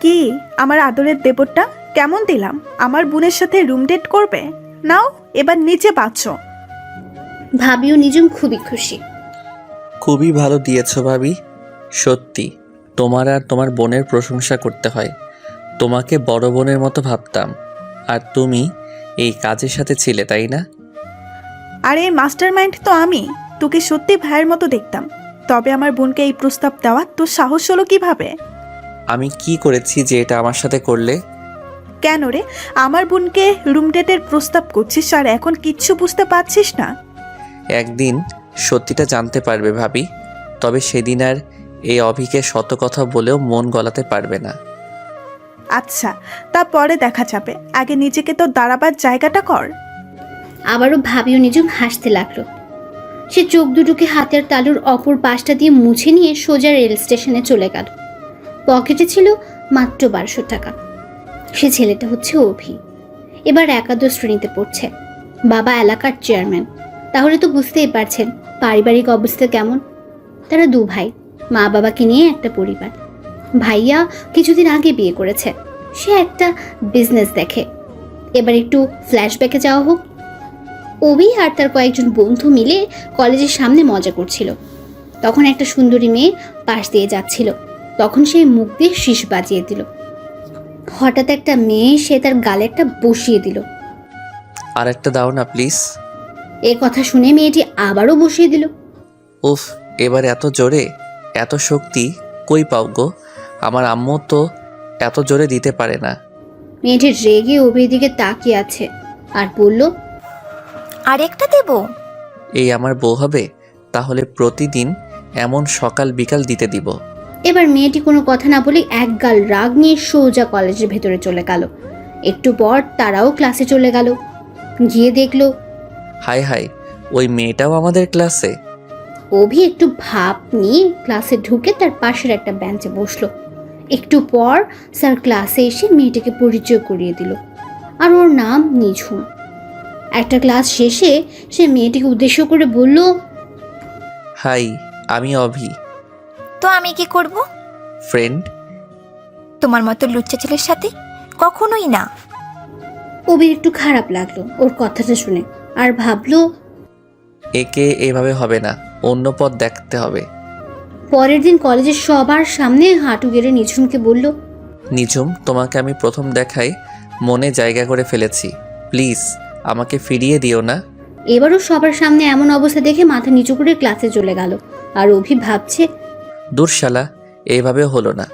কি আমার আদরের দেবরটা কেমন দিলাম? আমার বোনের সাথে রুম ডেট করবে? নাও এবার নিচে পাচ্ছ। ভাবিও নিজম খুবই খুশি। খুবই ভালো দিয়েছো ভাবি। সত্যি তোমার আর তোমার বোনের প্রশংসা করতে হয়। তোমাকে বড় বোনের মতো ভাবতাম, আর তুমি এই কাজের সাথে ছিলে, তাই না? আর এর মাস্টার মাইন্ড তো আমি। তোকে সত্যি ভাইয়ের মতো দেখতাম। তবে আমার বোনকে এই প্রস্তাব দেওয়া তোর সাহস হলো কিভাবে? আমি কি করেছি যে এটা আমার সাথে করলে? কেন রে, আমার বোনকে রুম ডেটের প্রস্তাব করছিস আর এখন কিচ্ছু বুঝতে পারছিস না? একদিন সত্যিটা জানতে পারবে ভাবি। তবে সেদিন আর এই অভিকে শত কথা বলেও মন গলাতে পারবে না। আচ্ছা, তা পরে দেখা যাবে। আগে নিজেকে তো দাঁড়াবার জায়গাটা কর। আবারও ভাবিও নিজম হাসতে লাগলো। সে চোখ দুটোকে হাতের তালুর অপর পাশটা দিয়ে মুছে নিয়ে সোজা রেল স্টেশনে চলে গেল। পকেটে ছিল মাত্র 1200 টাকা। সে ছেলেটা হচ্ছে অভি। এবার একাদশ শ্রেণীতে পড়ছে। বাবা এলাকার চেয়ারম্যান। তাহলে তো বুঝতেই পারছেন পারিবারিক অবস্থা কেমন। তারা দু ভাই, মা বাবাকে নিয়ে একটা পরিবার। ভাইয়া কিছুদিন আগে বিয়ে করেছে। সে একটা বিজনেস দেখে। এবার একটু ফ্ল্যাশব্যাকে যাওয়া হোক। অভি আর তার কয়েকজন বন্ধু মিলে কলেজের সামনে মজা করছিল। তখন একটা সুন্দরী মেয়ে পাশ দিয়ে যাচ্ছিল। তখন সেই মুখ দিয়ে শীষ বাজিয়ে দিল। হঠাৎ একটা মেয়ে সে তার গালে একটা বসিয়ে দিল। আর একটা দাও না প্লিজ। এ কথা শুনে মেয়েটি আবারও বসিয়ে দিল। উফ, এবার এত জোরে, এত শক্তি কই পাও গো? আমার আম্মু তো এত জোরে দিতে পারে না। মেয়েটি রেগে অভির দিকে তাকিয়ে আছে আর বলল, আরেকটা দেব? এই আমার বউ হবে? তাহলে প্রতিদিন এমন সকাল বিকাল দিতে দিব। এবার মেয়েটি কোনো কথা না বলে এক গাল রাগ নিয়ে সোজা কলেজের ভেতরে চলে গেল। একটু পর তারাও ক্লাসে চলে গেল। গিয়ে দেখলো হাই হাই, ওই মেয়েটাও আমাদের ক্লাসে? অভি একটু ভাব নিয়ে ক্লাসে ঢুকে তার পাশের একটা বেঞ্চে বসলো। একটু পর স্যার ক্লাসে এসে মেয়েটাকে পরিচয় করিয়ে দিল। আর ওর নাম নিঝুম। একটা ক্লাস শেষে সে মেয়েটিকে উদ্দেশ্য করে বলল, হাই, আমি অভি। তো আমি কি করব? ফ্রেন্ড। তোমার মতো লুচ্চা ছেলের সাথে কখনোই না। অভির একটু খারাপ লাগলো ওর কথাটা শুনে, আর ভাবলো একে এভাবে হবে না, অন্য পথ দেখতে হবে। পরের দিন কলেজের সবার সামনে হাঁটু গেড়ে নিঝুমকে বলল, নিঝুম, তোমাকে আমি প্রথম দেখাই মনে জায়গা করে ফেলেছি। প্লিজ আমাকে ফিরিয়ে দিও না। এবারও সবার সামনে এমন অবস্থা দেখে মাথা নিচু করে ক্লাসে চলে গেল। আর অভি ভাবছে, দূর শালা, এইভাবেও হলো না।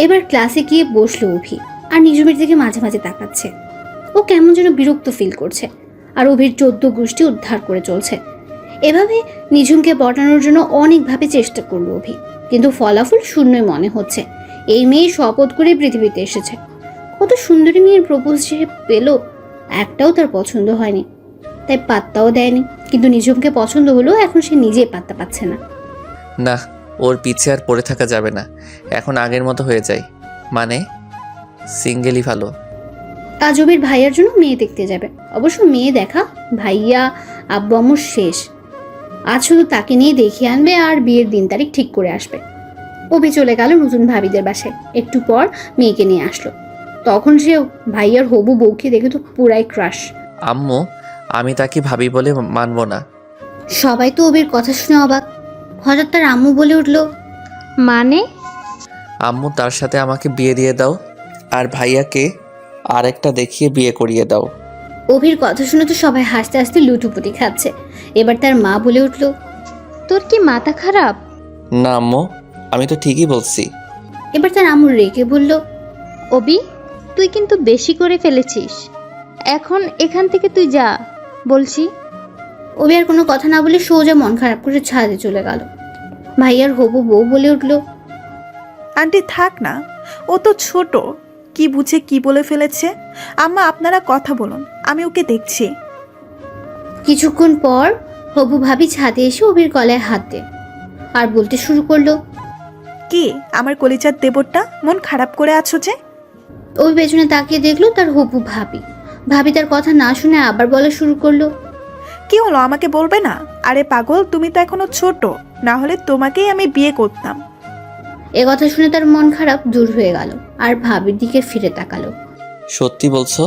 এবার ক্লাসে গিয়ে বসলো অভি আর নিঝুমের দিকে মাঝে মাঝে তাকাচ্ছে। ও কেমন যেন বিরক্ত ফিল করছে। আর অভির 14 গোষ্ঠী উদ্ধার করে চলছে। এভাবে নিঝুমকে পটানোর জন্য অনেকভাবে চেষ্টা করলো অভি, কিন্তু ফলাফল শূন্যই মনে হচ্ছে। এই মেয়ে শপথ করে পৃথিবীতে এসেছে। কত সুন্দরী মেয়ের প্রপোজ সে পেল, একটাও তার পছন্দ হয়নি, তাই পাত্তাও দেয়নি। কিন্তু নিঝুমকে পছন্দ হলেও এখন সে নিজেই পাত্তা পাচ্ছে না। না, ওর পিছে আর পড়ে থাকা যাবে না। এখন আগের মতো হয়ে যায়, মানে সিঙ্গেলই ভালো। আজ অভির ভাইয়ার জন্য মেয়ে দেখতে যাবে। অবশ্য মেয়ে দেখা ভাইয়া আব্বু আম্মুর শেষ। আজ শুধু তাকে নিয়ে দেখিয়ে আনবে আর বিয়ের দিন তারিখ ঠিক করে আসবে। অভি চলে গেল নতুন ভাবিদের বাসায়। একটু পর মেয়েকে নিয়ে আসলো। তখন সে ভাইয়ার হবু বউকে দেখে তো পুরাই ক্রাশ। আম্মু, আমি তাকে ভাবি বলে মানব না। সবাই তো অভির কথা শুনে অবাক। হঠাৎ তার আম্মু বলে উঠল, মানে? আম্মু, তার সাথে আমাকে বিয়ে দিয়ে দাও, আর ভাইয়াকে আরেকটা দেখিয়ে বিয়ে করিয়ে দাও। অভির কথা শুনে তো সবাই হাসতে হাসতে লুটুপুটি খাচ্ছে। এবার তার মা বলে উঠল, তোর কি মাথা খারাপ? না আম্মু, আমি তো ঠিকই বলছি। এবার তার আম্মু রেগে বলল, অবি, তুই কিন্তু বেশি করে ফেলেছিস। এখন এখান থেকে তুই যা বলছি। অভি আর কোনো কথা না বলে সোজা মন খারাপ করে ছাদে চলে গেল। ভাইয়ার হবু বউ বলে উঠল, আন্টি থাক না, ও তো ছোট, কি বুঝে কি বলে ফেলেছে। আম্মা আপনারা কথা বলুন, আমি ওকে দেখছি। কিছুক্ষণ পর হবু ভাবি ছাদে এসে অভির গলায় হাত দেয় আর বলতে শুরু করলো, কি আমার কলিজার দেবরটা, মন খারাপ করে আছো যে? অভি পেছনে তাকিয়ে দেখলো তার হবু ভাবি। ভাবি তার কথা না শুনে আবার বলা শুরু করলো, কি হলো আমাকে বলবে না? আরে পাগল, তুমি তো এখনো ছোট, না হলে তোমাকেই আমি বিয়ে করতাম। এ কথা শুনে তার মন খারাপ দূর হয়ে গেল আর ভাবির দিকে ফিরে তাকালো। সত্যি বলছো?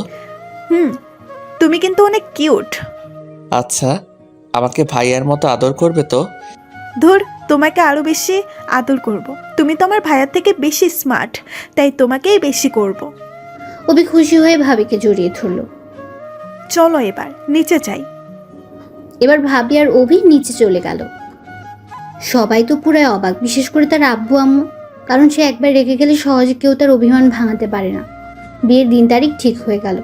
হুম, তুমি কিন্তু অনেক কিউট। আচ্ছা, আমাকে ভাইয়ার মতো আদর করবে তো? ধুর, তোমাকে আরো বেশি আদর করব। তুমি তো আমার ভাইয়ার থেকে বেশি স্মার্ট, তাই তোমাকেই বেশি করব। অভি খুশি হয়ে ভাবিকে জড়িয়ে ধরল। চলো এবার নিচে যাই। এবার ভাবি আর অভি নিচে চলে গেল। সবাই তো পুরাই অবাক, বিশেষ করে তার আব্বু আম্মু, কারণ সে একবার রেগে গেলে সহজে কেউ তার অভিমান ভাঙাতে পারে না। বিয়ের দিন তারিখ ঠিক হয়ে গেল,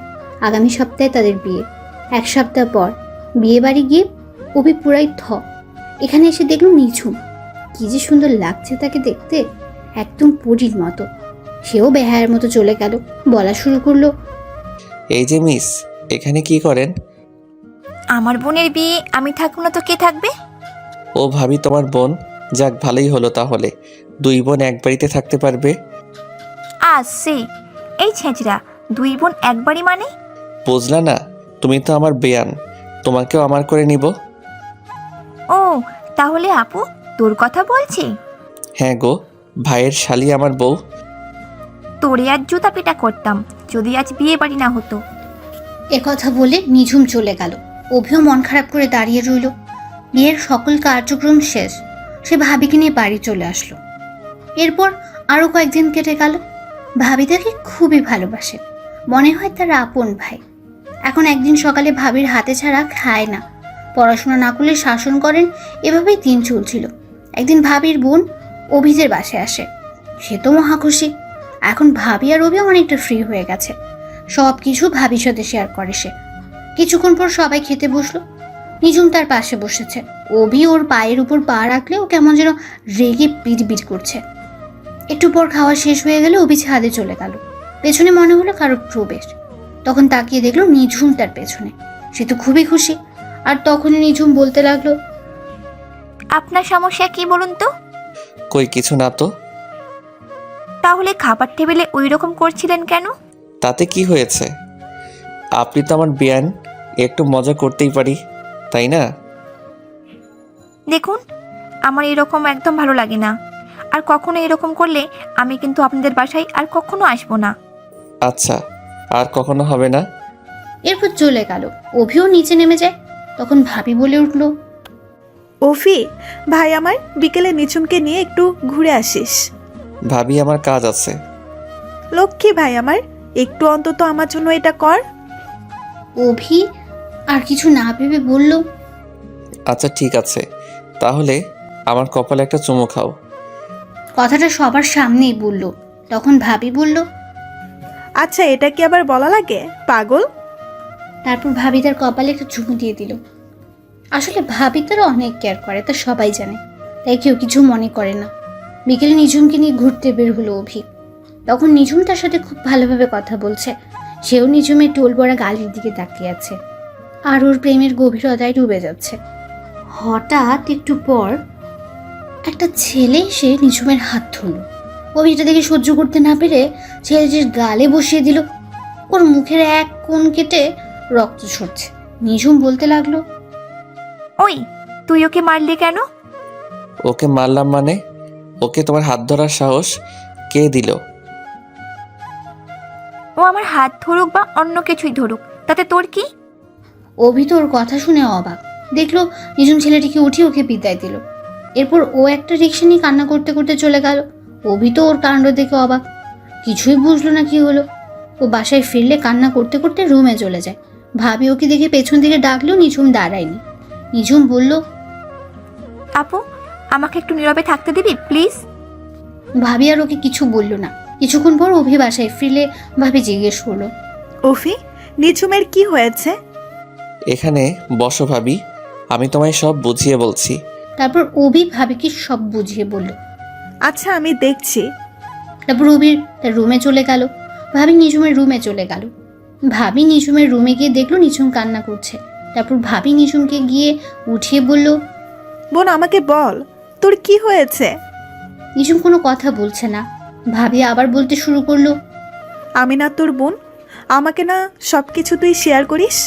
আগামী সপ্তাহে তাদের বিয়ে। এক সপ্তাহ পর বিয়ে বাড়ি গিয়ে অভি পুরাই এখানে এসে দেখল নিঝুম। কি যে সুন্দর লাগছে তাকে দেখতে, একদম পরীর মতো। সেও বেহায়ার মতো চলে গেল, বলা শুরু করলো, এই যে মিস, এখানে কি করেন? আমার বোনের বিয়ে, আমি থাকবো না তো কে থাকবে? ও ভাবি তোমার বোন? যাক, ভালোই হলো তাহলে, দুই বোন এক বাড়িতে থাকতে পারবে। সে এই ছেঁচড়া, দুই বোন একবারই মানে? বুঝলা না, তুমি তো আমার বেয়ান, তোমাকেও আমার করে নিব। ও তাহলে আপু তোর কথা বলছি? হ্যাঁ গো, ভাইয়ের শালি আমার বউ। তোরে আজ জুতা পিটা করতাম যদি আজ বিয়ে বাড়ি না হতো। কথা বলে নিঝুম চলে গেল। অভিও মন খারাপ করে দাঁড়িয়ে রইল। বিয়ের সকল কার্যক্রম শেষ, সে ভাবিকে নিয়ে বাড়ি চলে আসলো। এরপর আরো কয়েকদিন কেটে গেল। ভাবি তাকে খুবই ভালোবাসে, মনে হয় তার আপন ভাই। এখন একদিন সকালে ভাবির হাতে ছাড়া খায় না, পড়াশোনা না করলে শাসন করেন, এভাবেই দিন চলছিল। একদিন ভাবির বোন অভিজের বাসায় আসে। সে তো মহা খুশি, এখন ভাবি আর অভি অনেকটা ফ্রি হয়ে গেছে। সব কিছু ভাবির সাথে শেয়ার করে সে। কিছুক্ষণ পর সবাই খেতে বসলো। নিঝুম তার পাশে বসেছে। অভি ওর পায়ের উপর পা রাখলে ও কেমন যেন রেগে বিড়বিড় করছে। একটু পর খাওয়া শেষ হয়ে গেলে অভি ছাদে চলে গেল। পেছনে মনে হলো কারোর প্রবেশ। তখন তাকিয়ে দেখলো নিঝুম তার পেছনে। সে তো খুবই খুশি। আর তখনই নিঝুম বলতে লাগলো, আপনার সমস্যা কি বলুন তো? কই কিছু না তো। তাহলে খাবার টেবিলে ওই রকম করছিলেন কেন? তাতে কি হয়েছে? আপনি তো আমার বেয়ান, একটু মজা করতেই পারি, তাই না? দেখুন, আমার এরকম একদম ভালো লাগে না। আর কখনো এরকম করলে আমি কিন্তু আপনাদের বাসায় আর কখনো আসবো না। আচ্ছা, আর কখনো হবে না। এরপর চলে গেল। অভিও নিচে নেমে যায়। তখন ভাবি বলে উঠলো, ওফি, ভাই আমার বিকেলে নিঝুমকে নিয়ে একটু ঘুরে আসিস। ভাবি, আমার কাজ আছে। লক্ষ্মী ভাই আমার, একটু অন্তত আমার জন্য এটা কর। অভি আর কিছু না ভেবে বলল, আচ্ছা ঠিক আছে, তাহলে আমার কপালে একটা চুমু খাও। কথাটা সবার সামনেই বলল। তখন ভাবি বলল, আচ্ছা, এটা কি আবার বলা লাগে, পাগল? তারপর ভাবি তার কপালে একটা চুমু দিয়ে দিল। আসলে ভাবি তার অনেক কেয়ার করে, তা সবাই জানে, তাই কেউ কিছু মনে করে না। বিকেলে নিঝুমকে নিয়ে ঘুরতে বের হলো অভি। তখন নিঝুম তার সাথে খুব ভালোভাবে কথা বলছে। সেও নিঝুমের টোল পড়া গালির দিকে তাকিয়ে আছে আর ওর প্রেমের গভীরতায় ডুবে যাচ্ছে। হঠাৎ একটু পর একটা ছেলে এসে নিঝুমের হাত ধরল। অভি এটা দেখে সহ্য করতে না পেরে ছেলেটির গালে বসিয়ে দিল। ওর মুখের এক কোণ কেটে রক্ত ঝরছে। নিঝুম বলতে লাগলো, ওই তুই ওকে মারলি কেন? ওকে মারলাম মানে? ওকে তোমার হাত ধরার সাহস কে দিল? ও আমার হাত ধরুক বা অন্য কিছুই ধরুক, তাতে তোর কি? অভি তো ওর কথা শুনে অবাক। দেখলো নিঝুম ছেলেটিকে উঠিয়ে ওকে বিদায় দিল। এরপর ও একটা রিক্সা নিয়ে কান্না করতে করতে চলে গেল। অভি তো ওর কাণ্ড দেখে অবাক, কিছুই বুঝলো না কি হলো। ও বাসায় ফিরলে কান্না করতে করতে রুমে চলে যায়। ভাবি ওকে দেখে পেছন দিকে ডাকলেও নিঝুম দাঁড়ায়নি। নিঝুম বলল, আপু, আমাকে একটু নীরবে থাকতে দিবি প্লিজ? ভাবি আর ওকে কিছু বলল না। কিছুক্ষণ পর অভি বাসায় ফিরলে ভাবি জিজ্ঞেস করলো, ওফি, নিঝুমের কি হয়েছে? এখানে বসো ভাবি, আমি তোমায় সব বুঝিয়ে বলছি। তারপর অভি ভাবিকে সব বুঝিয়ে বলল। আচ্ছা, আমি দেখছি। তারপর অভির তার রুমে চলে গেল। ভাবি নিঝুমের রুমে চলে গেল। ভাবি নিঝুমের রুমে গিয়ে দেখলো নিঝুম কান্না করছে। তারপর ভাবি নিঝুমকে গিয়ে উঠিয়ে বলল, বোন, আমাকে বল, তোর কি হয়েছে? নিঝুম কোনো কথা বলছে না। ভাবি আবার বলতে শুরু করলো, আমি না তোর বোন? আমাকে না সব কিছু তুই শেয়ার করিস?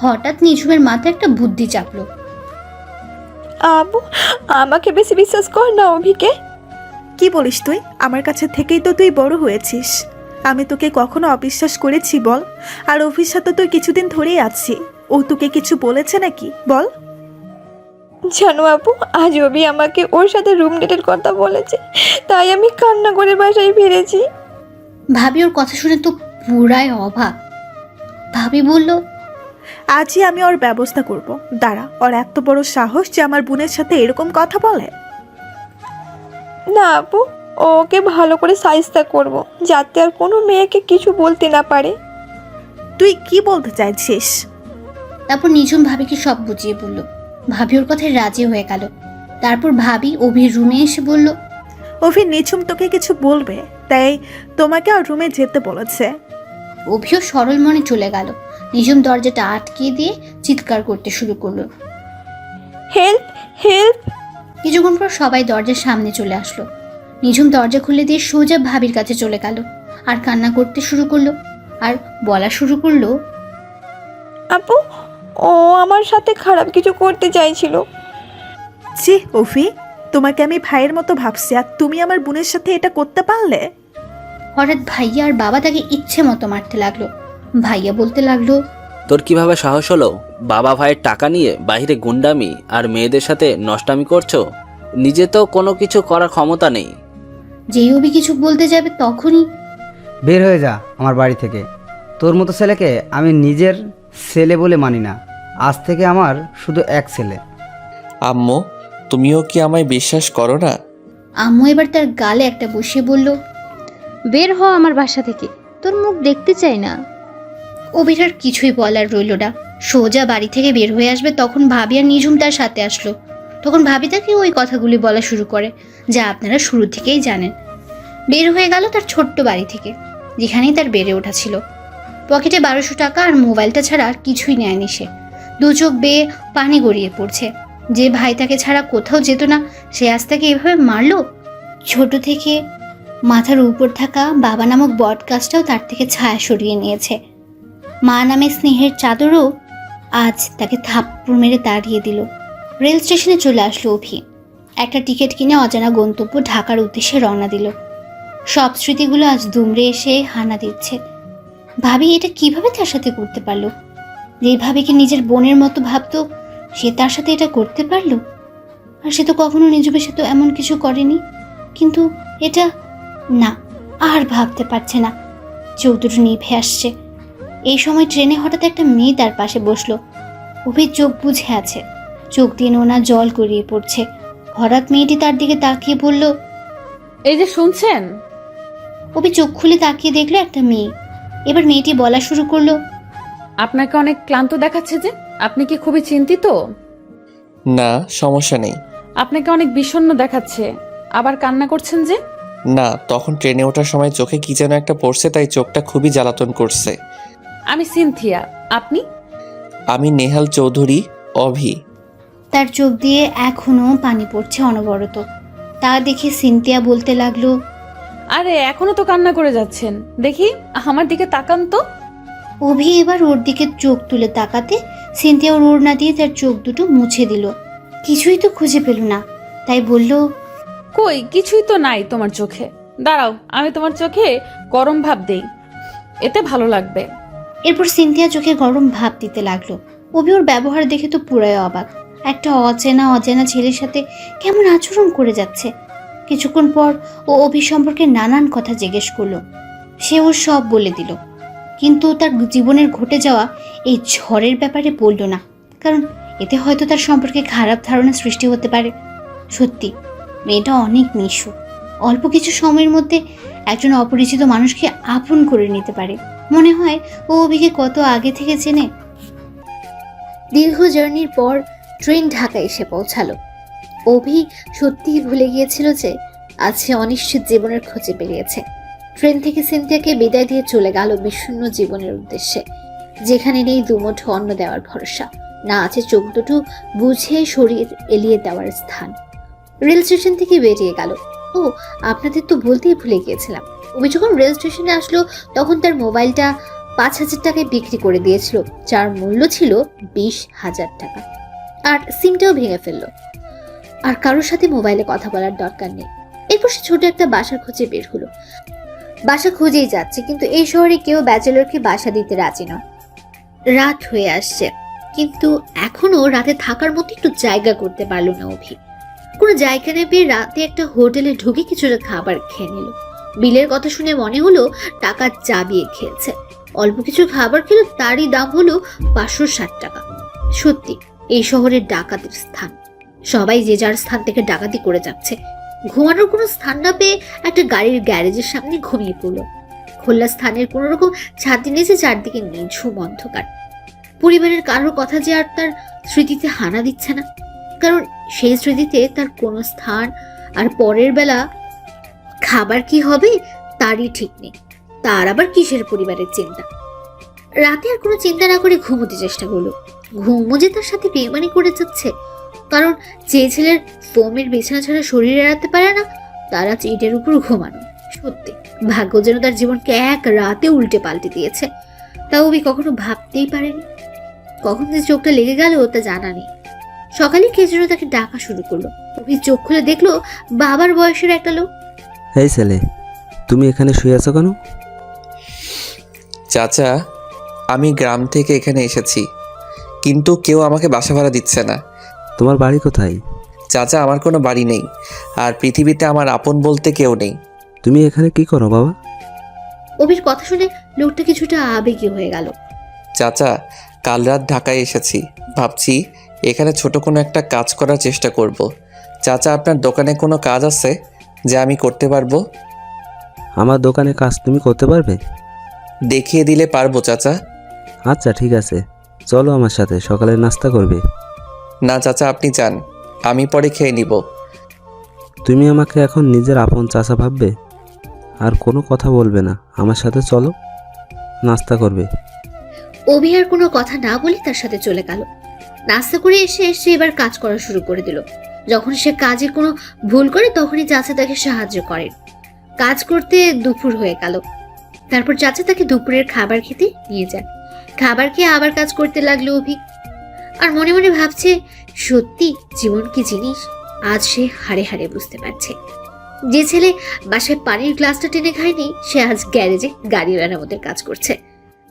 হঠাৎ নিঝুমের মাথায় একটা বুদ্ধি চাপলো। আবু, আমাকে বেশি বিশ্বাস কর না অভিকে। কি বলিস তুই? আমার কাছে থেকেই তো তুই বড় হয়েছিস। আমি তোকে কখনো অবিশ্বাস করেছি বল? আর অফিস সাথে তুই কিছুদিন ধরেই আছি, ও তোকে কিছু বলেছে নাকি বল? জানো আপু, আজ অভি আমাকে ওর সাথে রুম ডেটের কথা বলেছে, তাই আমি কান্না করে বাসায় ফিরেছি। ভাবি ওর কথা শুনে তো পুরাই অবাক। ভাবি বলল, আজই আমি ওর ব্যবস্থা করব। দাঁড়া, ওর এত বড় সাহস যে আমার বোনের সাথে এরকম কথা বলে। না আপু, ওকে ভালো করে সাইজটা করব, যাতে আর কোনো মেয়েকে কিছু বলতে না পারে। তুই কি বলতে চাইছিস? তারপর নিঝুম ভাবিকে সব বুঝিয়ে বলল। ভাবি ওর কথায় রাজি হয়ে গেল। তারপর ভাবি অভির রুমে এসে বলল, অভি নিঝুম তোকে কিছু বলবে, তাই তোমাকে ওর রুমে যেতে বলেছে। অভিও সরল মনে চলে গেল। নিঝুম দরজাটা আটকিয়ে দিয়ে চিৎকার করতে শুরু করলো। Help, help! কিছুক্ষণ পর সবাই দরজার সামনে চলে আসলো। নিঝুম দরজা খুলে দিয়ে সোজা ভাবির কাছে চলে গেল আর কান্না করতে শুরু করলো আর বলা শুরু করলো, আপু, ও আমার সাথে খারাপ কিছু করতে চাইছিল। ছি অভি, তোমাকে আমি ভাইয়ের মতো ভাবছি, আর তুমি আমার বোনের সাথে এটা করতে পারলে? হঠাৎ ভাইয়া আর বাবা তাকে ইচ্ছে মতো মারতে লাগলো। ভাইয়া বলতে লাগলো, তোর কিভাবে সাহস হলো বাবা ভাইয়ের টাকা নিয়ে বাইরে গুন্ডামি আর মেয়েদের সাথে নষ্টামি করছো? নিজে তো কোনো কিছু করার ক্ষমতা নেই। যেই অভি কিছু বলতে যাবে তখনই বের হয়ে যা আমার বাড়ি থেকে। তোর মতো ছেলেকে আমি নিজের ছেলে বলে মানি না। আজ থেকে আমার শুধু এক ছেলে। আম্মু, তুমিও কি আমায় বিশ্বাস করো না? আম্মু এবার তার গালে একটা বসিয়ে বলল, বের হ আমার বাসা থেকে, তোর মুখ দেখতে চাই না। অভির আর কিছুই বলার রইল না। সোজা বাড়ি থেকে বের হয়ে আসবে তখন ভাবি আর নিঝুম তার সাথে আসলো। তখন ভাবি তাকে ওই কথাগুলি বলা শুরু করে যা আপনারা শুরু থেকেই জানেন। বের হয়ে গেল তার ছোট্ট বাড়ি থেকে, যেখানেই তার বেড়ে ওঠা ছিল। পকেটে 1200 টাকা আর মোবাইলটা ছাড়া আর কিছুই নেয়নি সে। দু চোখ বেয়ে পানি গড়িয়ে পড়ছে। যে ভাই তাকে ছাড়া কোথাও যেত না, সে আজ তাকে এভাবে মারলো। ছোট থেকে মাথার উপর থাকা বাবা নামক বট গাছটাও তার থেকে ছায়া সরিয়ে নিয়েছে। মা নামে স্নেহের চাদরও আজ তাকে থাপ্পড় মেরে তাড়িয়ে দিল। রেল স্টেশনে চলে আসলো অভি। একটা টিকিট কিনে অজানা গন্তব্য ঢাকার উদ্দেশ্যে রওনা দিল। সব স্মৃতিগুলো আজ দুমড়ে এসে হানা দিচ্ছে। ভাবি এটা কিভাবে তার সাথে করতে পারলো? যে ভাবিকে নিজের বোনের মতো ভাবতো, সে তার সাথে এটা করতে পারলো? আর সে তো কখনো নিজের সাথে এমন কিছু করেনি। কিন্তু এটা না, আর ভাবতে পারছে না। চোখ দুটো নিভে আসছে। এই সময় ট্রেনে হঠাৎ একটা মেয়ে তার পাশে বসলো। অভির চোখ বুঝে আছে, চোখ দিয়ে নোনা জল গড়িয়ে পড়ছে। হঠাৎ মেয়েটি তার দিকে তাকিয়ে বলল, এই যে শুনছেন? অভি চোখ খুলে তাকিয়ে দেখলো একটা মেয়ে। এবার মেয়েটি বলা শুরু করলো, আপনাকে অনেক ক্লান্ত দেখাচ্ছে যে, আপনি কি খুবই চিন্তিত? না, সমস্যা নেই। আপনাকে অনেক বিষণ্ণ দেখাচ্ছে, আবার কান্না করছেন যে? না, তখন ট্রেনে ওঠার সময় চোখে কি যেন একটা পড়ছে, তাই চোখটা খুবই জ্বালাতন করছে। আমি সিনথিয়া, আপনি? আমি নেহাল চৌধুরী, অভি। তার চোখ দিয়ে এখনো পানি পড়ছে অনবরত। তা দেখে সিনথিয়া বলতে লাগলো, আরে এখনো তো কান্না করে যাচ্ছেন, দেখি আমার দিকে তাকান তো। অভি এবার ওর দিকে চোখ তুলে তাকাতে সিনথিয়া ওর ওড়না দিয়ে তার চোখ দুটো মুছে দিল। কিছুই তো খুঁজে পেল না, তাই বলল, কই কিছুই তো নাই তোমার চোখে। দাঁড়াও, আমি তোমার চোখে গরম ভাব দেই, এতে ভালো লাগবে। এরপর সিনথিয়া চোখে গরম ভাব দিতে লাগলো। অভি ওর ব্যবহার দেখে তো পুরাই অবাক। একটা অচেনা ছেলের সাথে কেমন আচরণ করে যাচ্ছে। কিছুক্ষণ পর ও অভি সম্পর্কে নানান কথা জিজ্ঞেস করলো। সে ওর সব বলে দিল, কিন্তু তার জীবনের ঘটে যাওয়া এই ঝড়ের ব্যাপারে বলল না, কারণ এতে হয়তো তার সম্পর্কে খারাপ ধারণা সৃষ্টি হতে পারে। সত্যি মেয়েটা অনেক মিশুক। অল্প কিছু সময়ের মধ্যে একজন অপরিচিত মানুষকে আপন করে নিতে পারে। মনে হয় ও অভিকে কত আগে থেকে চেনে। দীর্ঘ জার্নির পর ট্রেন ঢাকা এসে পৌঁছালো। অভি সত্যিই ভুলে গিয়েছিল যে আজ সে অনিশ্চিত জীবনের খোঁজে বেরিয়েছে। ট্রেন থেকে সিনথিয়াকে বিদায় দিয়ে চলে গেল বিষণ্ণ জীবনের উদ্দেশ্যে, যেখানে নেই দুমুঠো অন্ন দেওয়ার ভরসা, না আছে চোখ দুটো বুঝে শরীর এলিয়ে দেওয়ার স্থান। রেল স্টেশন থেকে বেরিয়ে গেল। ও আপনাদের তো বলতেই ভুলে গিয়েছিলাম, অভি যখন রেল স্টেশনে আসলো তখন তার মোবাইলটা 5000 টাকায় বিক্রি করে দিয়েছিল, যার মূল্য ছিল 20,000 টাকা। আর সিমটাও ভেঙে ফেললো। আর কারোর সাথে মোবাইলে কথা বলার দরকার নেই। এরপর সে ছোট একটা বাসার খোঁজে বের হলো। বাসা খুঁজেই যাচ্ছে, কিন্তু এই শহরে কেউ ব্যাচেলরকে বাসা দিতে রাজি নয়। রাত হয়ে আসছে, কিন্তু এখনো রাতে থাকার মতো একটু জায়গা করতে পারলো না অভি। কোনো জায়গা না পেয়ে রাতে একটা হোটেলে ঢুকে কিছুটা খাবার খেয়ে নিল। বিলের কথা শুনে মনে হলো টাকা চাবিয়ে খেয়েছে। অল্প কিছু খাবার খেলো, তারই দাম হলো 560 টাকা। সত্যি এই শহরের ডাকাতির স্থান। সবাই যে যার স্থান থেকে ডাকাতি করে যাচ্ছে। ঘুমানোর কোনো স্থান না পেয়ে একটা গাড়ির গ্যারেজের সামনে ঘুমিয়ে পড়লো। খোলা স্থানের কোন রকম ছাতি নিচে চারদিকে নিঝুম অন্ধকার। পরিবারের কারোর কথা যে আর তার স্মৃতিতে হানা দিচ্ছে না, কারণ সেই স্মৃতিতে তার কোনো স্থান। আর পরের বেলা খাবার কি হবে তারই ঠিক নেই। তার আবার কিসের পরিবারের চিন্তা। রাতে আর কোনো চিন্তা না করে ঘুমোতে চেষ্টা করলো। ঘুমও যে তার সাথে বেইমানি করে যাচ্ছে, কারণ যে ছেলের ফোমের বিছানা ছাড়া শরীর এড়াতে পারে না, তারা ইটের উপর ঘুমানো। সত্যি ভাগ্য যেন তার জীবনকে এক রাতে উল্টে পাল্টে দিয়েছে। তা অভি কখনো ভাবতেই পারেনি। কখন যে চোখটা লেগে গেল তা জানা নেই। সকালে কে যেন তাকে ডাকা শুরু করলো। অভি চোখ খুলে দেখলো বাবার বয়সের একটা লোক। এই ছেলে, তুমি এখানে শুয়ে আছো কেন? চাচা, আমি গ্রাম থেকে এখানে এসেছি, কিন্তু কেউ আমাকে বাসা ভাড়া দিচ্ছে না। তোমার বাড়ি কোথায়? চাচা, আমার কোনো বাড়ি নেই, আর পৃথিবীতে আমার আপন বলতে কেউ নেই। তুমি এখানে কি করো বাবা? অভির কথা শুনে লোকটা কিছুটা আবেগী হয়ে গেল। চাচা, কাল রাত ঢাকায় এসেছি, ভাবছি এখানে ছোট কোনো একটা কাজ করার চেষ্টা করব। চাচা, আপনার দোকানে কোনো কাজ আছে যা আমি করতে পারবো? আমার দোকানে কাজ তুমি করতে পারবে? দেখিয়ে দিলে পারবো চাচা। আচ্ছা ঠিক আছে, চলো আমার সাথে, সকালে নাস্তা করবে। না চাচা, আপনি যান, আমি পরে খেয়ে নিব। তুমি আমাকে এখন নিজের আপন চাচা ভাববে, আর কোনো কথা বলবে না। আমার সাথে চলো, নাস্তা করবে। অভি আর কোনো কথা না বলে তার সাথে চলে গেল। নাস্তা করে এসে সে এবার কাজ করা শুরু করে দিল। যখন সে কাজে কোনো ভুল করে তখনই চাচা তাকে সাহায্য করেন। কাজ করতে দুপুর হয়ে গেল। তারপর চাচা তাকে দুপুরের খাবার খেতে নিয়ে যান। খাবার খেয়ে আবার কাজ করতে লাগলো অভি। আর মনে মনে ভাবছে, সত্যি জীবন কি জিনিস আজ সে হাড়ে হাড়ে বুঝতে পারছে। যে ছেলে বাসায় পানির গ্লাসটা টেনে খায়নি, সে আজ গ্যারেজে গাড়ি মেরামতের কাজ করছে।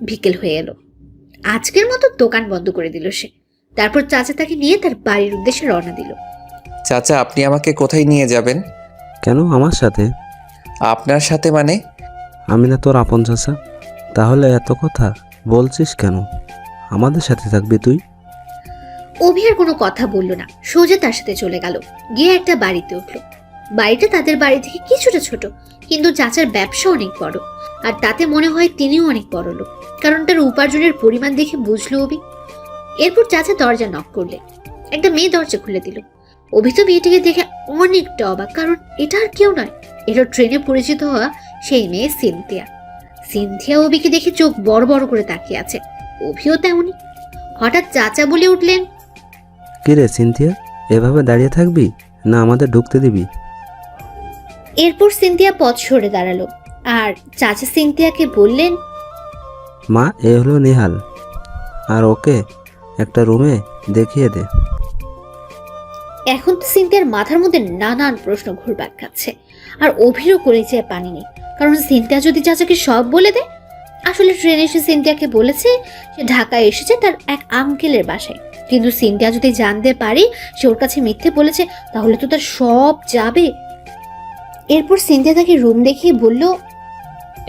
বিকেল হয়ে এলো। আজকের মতো দোকান বন্ধ করে দিল সে। তারপর চাচা তাকে নিয়ে তার বাড়ির উদ্দেশ্যে রওনা দিল। চাচা, আপনি আমাকে কোথায় নিয়ে যাবেন? কেন আমার সাথে? আপনার সাথে মানে? আমি না তোর আপন চাচা? তাহলে এত কথা বলছিস কেন? আমাদের সাথে থাকবি তুই। অভি আর কোনো কথা বলল না, সোজা তার সাথে চলে গেল। গিয়ে একটা বাড়িতে উঠলো। বাড়িটা তাদের বাড়ি থেকে কিছুটা ছোট, কিন্তু চাচার ব্যবসা অনেক বড়। আর তাতে মনে হয় তিনিও অনেক বড় লোক, কারণ তার উপার্জনের পরিমাণ দেখে বুঝলো অভি। এরপর চাচা দরজা নক করলে একটা মেয়ে দরজা খুলে দিল। অভি তো মেয়েটিকে দেখে অনেকটা অবাক, কারণ এটা আর কেউ নয়, এটা ট্রেনে পরিচিত হওয়া সেই মেয়ে সিনথিয়া। সিনথিয়া অভিকে দেখে চোখ বড় বড় করে তাকিয়ে আছে। অভিও তেমনই। হঠাৎ চাচা বলে উঠলেন, কিরে সিনথিয়া, এভাবে দাঁড়িয়ে থাকবি না আমাদের ঢুকতে দিবি? এরপর সিনথিয়া পথ সরে দাঁড়ালো, আর চাচা সিনথিয়াকে বললেন, মা, এ হলো নিহাল, আর ওকে একটা রুমে দেখিয়ে দে। এখন তো সিনথিয়ার মাথার মধ্যে নানান প্রশ্ন ঘুরপাক খাচ্ছে। আর অভিরও কলেজে পানি নেই, কারণ সিনথিয়া যদি চাচাকে সব বলে দেয়। আসলে ট্রেনে এসে সিনথিয়াকে বলেছে সে ঢাকায় এসেছে তার এক আঙ্কেলের বাসায়, কিন্তু সিনথিয়া যদি জানতে পারে সে ওর কাছে মিথ্যে বলেছে, তাহলে তো তার সব যাবে। এরপর সিনথিয়া তাকে রুম দেখিয়ে বলল,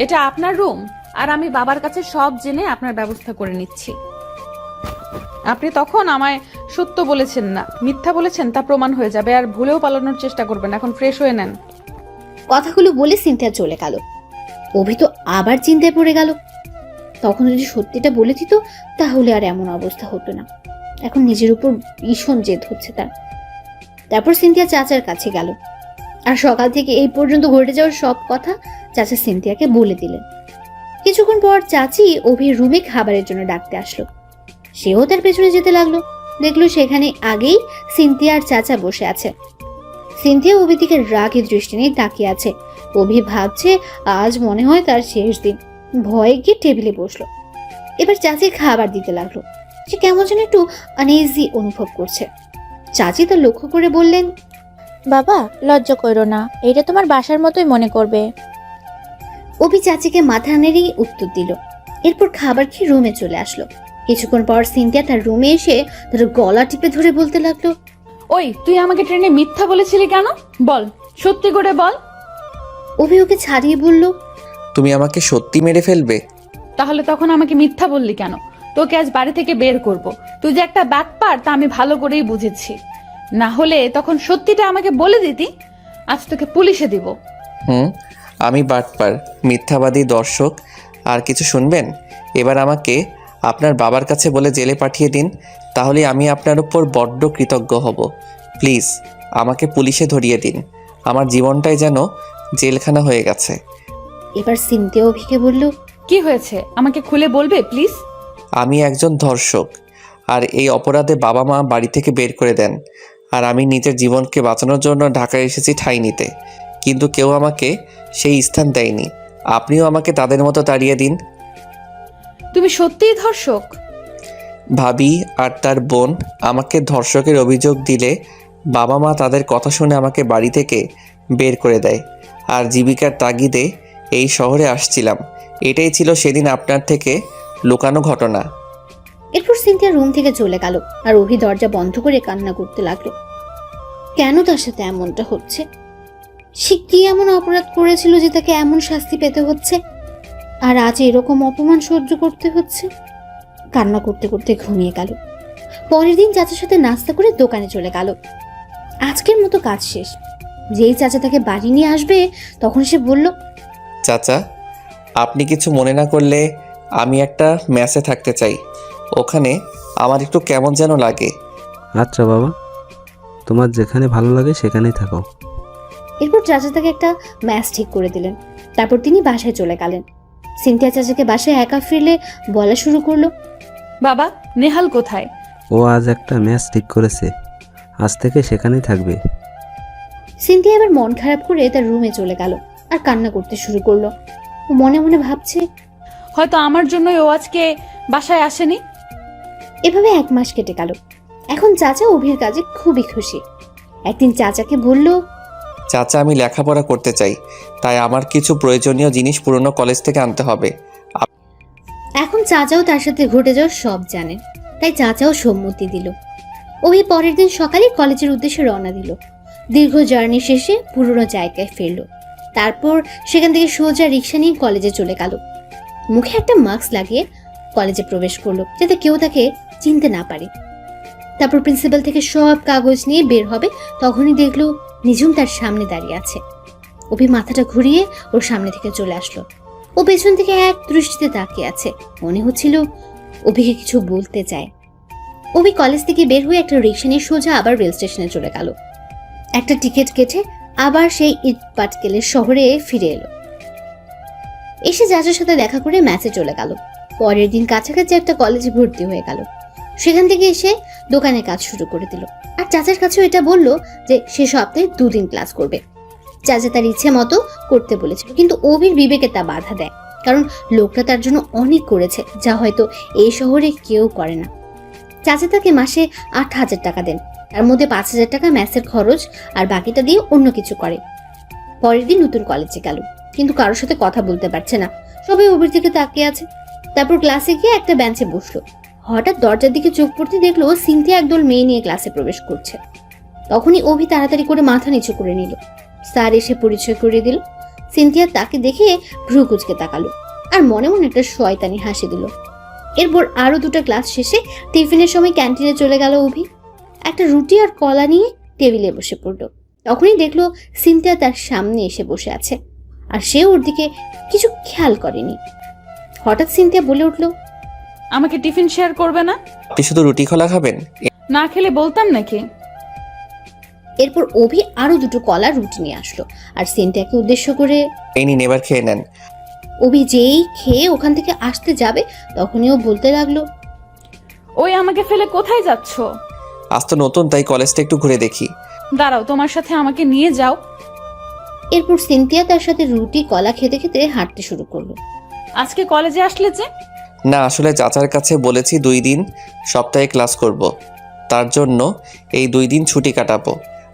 এটা আপনার রুম, আর আমি বাবার কাছে সব জেনে আপনার ব্যবস্থা করে নিচ্ছি। আপনি তখন আমায় সত্য বলেছেন না, মিথ্যা বলেছেন তা প্রমাণ হয়ে যাবে, আর ভুলেও পালানোর চেষ্টা করবেন। এখন ফ্রেশ হয়ে নেন। কথাগুলো বলে সিনথিয়া চলে গেল। অভি তো আবার চিন্তায় পড়ে গেল, তখন যদি সত্যিটা বলে দিত তাহলে আর এমন অবস্থা হতো না। এখন নিজের উপর ভীষণ জেদ হচ্ছে তার। তারপর সিনথিয়া চাচার কাছে গেল, আর সকাল থেকে এই পর্যন্ত ঘটে যাওয়ার সব কথা চাচা সিনথিয়াকে বলে দিলেন। কিছুক্ষণ পর চাচি অভির রুমে খাবারের জন্য ডাকতে আসলো। সেও তার পেছনে যেতে লাগলো। দেখলো সেখানে আগেই সিনথিয়া আর চাচা বসে আছে। সিনথিয়া অভির দিকে রাগের দৃষ্টি নিয়ে তাকিয়ে আছে। অভি ভাবছে আজ মনে হয় তার শেষ দিন। ভয়ে গিয়ে টেবিলে বসলো। এবার চাচি খাবার দিতে লাগলো। সে কেমন যেন একটু আনইজি অনুভব করছে। চাচি তা লক্ষ্য করে বললেন, বাবা লজ্জা করো না, এটা তোমার বাসার মতোই মনে করবে। অভি চাচিকে মাথা নেড়েই উত্তর দিল। এরপর খাবার খেয়ে রুমে চলে আসলো। কিছুক্ষণ পর সিনথিয়া তার রুমে এসে তার গলা টিপে ধরে বলতে লাগলো, ওই তুই আমাকে ট্রেনে মিথ্যা বলেছিলি কেন? বল, সত্যি করে বল। অভি ওকে ছাড়িয়ে বলল, তুমি আমাকে সত্যি মেরে ফেলবে? তাহলে তখন আমাকে মিথ্যা বললি কেন? তোকে আজ বাড়ি থেকে বের করব। তুই যে একটা ব্যাকপার তা আমি ভালো করেই বুঝেছি। না হলে তখন সত্যিটা আমাকে বলে দিতি। আজ তোকে পুলিশে দিব। আমি বাটপার, মিথ্যাবাদী, দর্শক। আর কিছু শুনবেন? এবার আমাকে আপনার বাবার কাছে বলে জেলে পাঠিয়ে দিন, তাহলে আমি আপনার উপর বড্ড কৃতজ্ঞ হব। প্লিজ আমাকে পুলিশে ধরিয়ে দিন, আমার জীবনটাই যেন জেলখানা হয়ে গেছে। এবার সিনথিয়া অভিকে বলল, কি হয়েছে আমাকে খুলে বলবে প্লিজ? আমি একজন ধর্ষক, আর এই অপরাধে বাবা মা বাড়ি থেকে বের করে দেন। আর আমি নিজের জীবনকে বাঁচানোর জন্য ঢাকায় এসেছি ঠাঁই নিতে, কিন্তু কেউ আমাকে সেই স্থান দেয়নি। আপনিও আমাকে তাদের মতো তাড়িয়ে দিন। তুমি সত্যিই ধর্ষক? ভাবি আর তার বোন আমাকে ধর্ষকের অভিযোগ দিলে বাবা মা তাদের কথা শুনে আমাকে বাড়ি থেকে বের করে দেয়। আর জীবিকার তাগিদে এই শহরে আসছিলাম। এটাই ছিল সেদিন আপনার থেকে লুকানো ঘটনা। এরপর সিনথিয়া রুম থেকে চলে গেল আর অভি দরজা বন্ধ করে কান্না করতে লাগলো। কেন তার সাথে এমনটা হচ্ছে? সে কি এমন অপরাধ করেছিল যে তাকে এমন শাস্তি পেতে হচ্ছে, আর আজ এরকম অপমান সহ্য করতে হচ্ছে? কান্না করতে করতে ঘুমিয়ে গেল। পরের দিন চাচার সাথে নাস্তা করে দোকানে চলে গেল। আজকের মতো কাজ শেষ। যেই চাচা তাকে বাড়ি নিয়ে আসবে তখন সে বলল, চাচা, আপনি কিছু মনে না করলে আমি একটা ম্যাচে থাকতে চাই। ওখানে আমার একটু কেমন যেন লাগে। আচ্ছা বাবা, তোমার যেখানে ভালো লাগে সেখানেই থাকো। এরপর চাচা তাকে একটা ম্যাচ ঠিক করে দিলেন। তারপর তিনি বাসায় চলে গেলেন। সিনথিয়া চাচাকে বাসায় একা ফিরলে বলা শুরু করলো, বাবা, নেহাল কোথায়? ও আজ একটা ম্যাচ ঠিক করেছে, আজ থেকে সেখানেই থাকবে। সিনথিয়া এবার মন খারাপ করে তার রুমে চলে গেল আর কান্না করতে শুরু করলো। ও মনে মনে ভাবছে, হয়তো আমার জন্যই ও আজকে বাসায় আসেনি। এভাবে 1 মাস কেটে গেল। এখন চাচা অভির কাজে খুবই খুশি। একদিন চাচাকে বলল, চাচা, আমি লেখাপড়া করতে চাই, তাই আমার কিছু প্রয়োজনীয় জিনিস পুরনো কলেজ থেকে আনতে হবে। এখন চাচাও তার সাথে ঘটে যাওয়া সব জানেন, তাই চাচাও সম্মতি দিল। অভি পরের দিন সকালে কলেজের উদ্দেশ্যে রওনা দিল। দীর্ঘ জার্নি শেষে পুরনো জায়গায় ফিরল। তারপর সেখান থেকে সোজা রিক্সা নিয়ে কলেজে চলে গেল। মুখে একটা মাস্ক লাগিয়ে কলেজে প্রবেশ করলো যাতে কেউ তাকে চিনতে না পারে। তারপর প্রিন্সিপাল থেকে সব কাগজ নিয়ে বের হবে, তখনই দেখলো নিঝুম তার সামনে দাঁড়িয়ে আছে। অভি মাথাটা ঘুরিয়ে ওর সামনে থেকে চলে আসলো। ও পেছন থেকে এক দৃষ্টিতে তাকিয়ে আছে। মনে হচ্ছিল অভিকে কিছু বলতে চায়। অভি কলেজ থেকে বের হয়ে একটা রিক্সা নিয়ে সোজা আবার রেল স্টেশনে চলে গেল। একটা টিকিট কেটে আবার সেই ইটপাটকেলের শহরে ফিরে এলো। এসে চাচার সাথে দেখা করে ম্যাচে চলে গেল। পরের দিন কাছাকাছি একটা কলেজে ভর্তি হয়ে গেল। সেখান থেকে এসে দোকানে কাজ শুরু করে দিল। আর চাচার কাছেও এটা বলল যে সে সপ্তাহে 2 দিন ক্লাস করবে। চাচা তার ইচ্ছে মতো করতে বলেছিল, কিন্তু অভির বিবেকে তা বাধা দেয়, কারণ লোকটা তার জন্য অনেক করেছে যা হয়তো এই শহরে কেউ করে না। চাচা তাকে মাসে 8,000 টাকা দেন, তার মধ্যে 5,000 টাকা ম্যাচের খরচ আর বাকিটা দিয়ে অন্য কিছু করে। পরের দিন নতুন কলেজে গেল, কিন্তু কারোর সাথে কথা বলতে পারছে না, সবাই অভির দিকে তাকিয়ে আছে। তারপর ক্লাসে গিয়ে একটা বেঞ্চে বসলো। হঠাৎ দরজার দিকে চোখ পড়তে দেখলো সিনথিয়া একদল মেয়ে নিয়ে ক্লাসে প্রবেশ করছে। তখনই অভি তাড়াতাড়ি করে মাথা নিচু করে নিল। স্যার এসে পরিচয় করিয়ে দিল। সিনথিয়া তাকে দেখে ভ্রু কুঁচকে তাকালো আর মনে মনে একটা শয়তানি হাসি দিল। এরপর আরো 2টা ক্লাস শেষে টিফিনের সময় ক্যান্টিনে চলে গেল অভি। একটা রুটি আর কলা নিয়ে টেবিলে বসে পড়ল। তখনই দেখলো সিনথিয়া তার সামনে এসে বসে আছে, আর সে ওর দিকে কিছু খেয়াল করেনি। হঠাৎ সিনথিয়া বলে উঠল, আমাকে টিফিন শেয়ার করবে না? আপনি শুধু রুটি খোলা খাবেন? না খেলে বলতাম নাকি? এরপর অভি আরো 2টো কলা রুটি নিয়ে আসলো আর সিনথিয়াকে উদ্দেশ্য করে, এই নিন, এবার খেয়ে নেন। অভি যেই খেয়ে ওখান থেকে আসতে যাবে তখনই ও বলতে লাগলো, ওই আমাকে ফেলে কোথায় যাচ্ছ? আজ তো নতুন, তাই কলেজটা একটু ঘুরে দেখি। দাঁড়াও, তোমার সাথে আমাকে নিয়ে যাও। এরপর সিনথিয়া তার সাথে রুটি কলা খেতে খেতে হাঁটতে শুরু করলো। আজকে কলেজে আসলে যে? না, আসলে চাচার কাছে বলেছি 2 দিন সপ্তাহে ক্লাস করব, তার জন্য এই 2 দিন ছুটি কাটাবো।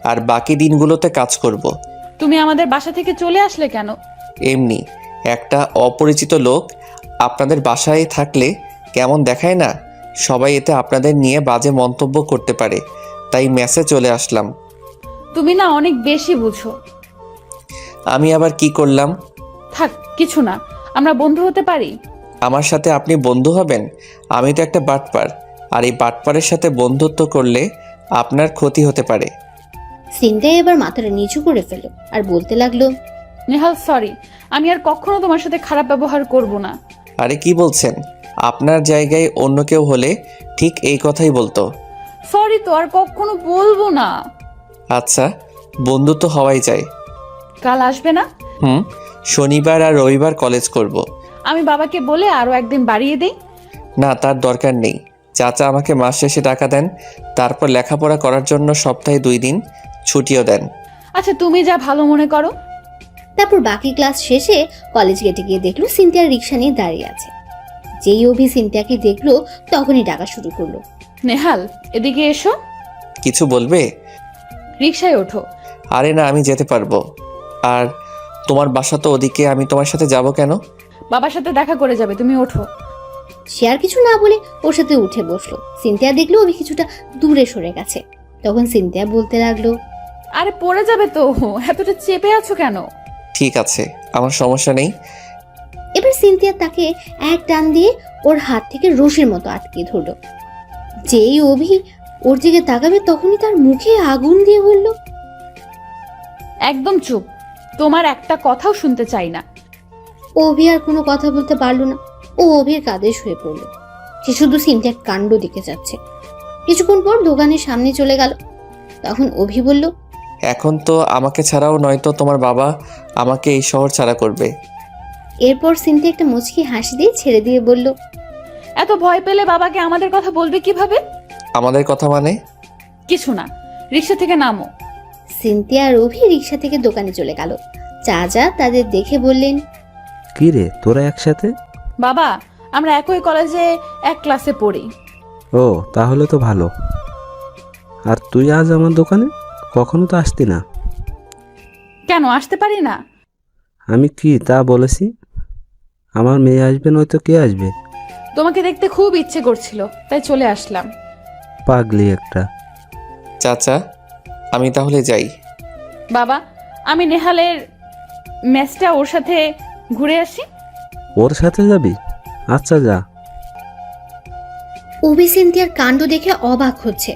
আর বাকি দিনগুলোতে কাজ করব। তুমি আমাদের বাসা থেকে চলে আসলে কেন? এমনি একটা অপরিচিত লোক আপনাদের বাসায় থাকলে কেমন দেখায় না, সবাই এতে আপনাদের নিয়ে বাজে মন্তব্য করতে পারে, তাই মেসে চলে আসলাম। তুমি না অনেক বেশি বুঝো। আমি আবার কি করলাম? থাক, কিছু না, আমরা বন্ধু হতে পারি। আমার সাথে আপনি বন্ধু হবেন? আমি তো একটা বাটপার, আর এই বাটপারের সাথে বন্ধুত্ব করলে আপনার ক্ষতি হতে পারে। সিনথিয়া এবার মাথাটা নিচু করে ফেলল আর বলতে লাগলো, নেহাল সরি, আমি আর কখনো তোমার সাথে খারাপ ব্যবহার করব না। আরে কি বলছেন? আপনার জায়গায় অন্য কেউ হলে ঠিক এই কথাই বলতো। সরি তো আর কখনো বলবো না। আচ্ছা, বন্ধুত্ব হওয়াই যায়। কাল আসবে না? শনিবার আর রবিবার কলেজ করব। আমি বাবাকে বলে আরো একদিন বাড়িয়ে দেই। না, তার দরকার নেই। চাচা আমাকে মাস শেষে টাকা দেন, তারপর লেখাপড়া করার জন্য সপ্তাহে 2 দিন ছুটিও দেন। আচ্ছা, তুমি যা ভালো মনে করো। তারপর বাকি ক্লাস শেষে কলেজ গেটে গিয়ে দেখলো সিনথিয়া রিক্সা নিয়ে দাঁড়িয়ে আছে। যেই অভি সিনথিয়াকে দেখলো তখনই ডাকা শুরু করলো, নেহাল এদিকে এসো। কিছু বলবে? রিক্সায় ওঠো। আরে না, আমি যেতে পারবো। আর তোমার বাসা তো ওদিকে, আমি তোমার সাথে যাব কেন? বাবার সাথে দেখা করে যাবে, তুমি ওঠো। সে আর কিছু না বলে ওর সাথে উঠে বসলো। সিনথিয়া দেখলো অভি কিছুটা দূরে সরে গেছে। তখন সিনথিয়া বলতে লাগলো, আরে পড়ে যাবে তো, এতটা চেপে আছো কেন? ঠিক আছে, আমার সমস্যা নেই। এবার সিনথিয়া তাকে এক টান দিয়ে ওর হাত থেকে রশির মতো আটকে ধরলো। যেই অভি ওর দিকে তাকাবে তখনই তার মুখে আগুন দিয়ে বলল, একদম চুপ, তোমার একটা কথাও শুনতে চাই না। অভি আর কোনো কথা বলতে পারলো না। ও অভির কাঁধে শুয়ে পড়লো। সে শুধু সিনথিয়ার কাণ্ড দেখে যাচ্ছে। কিছুক্ষণ পর দোকানের সামনে চলে গেল। তখন অভি বলল, এখন তো আমাকে ছাড়াও, নয়তো তোমার বাবা আমাকে এই শহর ছাড়া করবে। এরপর সিনথিয়া একটা মুচকি হাসি দিয়ে ছেড়ে দিয়ে বলল, এত ভয় পেলে বাবাকে আমাদের কথা বলবে কিভাবে? আমাদের কথা মানে? কিছু না, রিক্সা থেকে নামো। সিনথিয়া আর অভি রিক্সা থেকে দোকানে চলে গেল। চাচা তাদের দেখে বললেন, কি রে তোরা একসাথে? বাবা, আমরা একই কলেজে এক ক্লাসে পড়ি। ও তাহলে তো ভালো। আর তুই আজ আমার দোকানে? কখনো তো আসতি না। কেন আসতে পারি না? আমি কি তা বলেছি? আমার মেয়ে আসবে, নয়তো কে আসবে? তোমাকে দেখতে খুব ইচ্ছে করছিল, তাই চলে আসলাম। পাগলি একটা। চাচা, আমি তাহলে যাই। বাবা, আমি নেহালের ম্যাচটা ওর সাথে ঘুরে আসি। ওর সাথে যাবি? আচ্ছা যা। অভি সিনথিয়ার কাণ্ড দেখে অবাক হচ্ছে।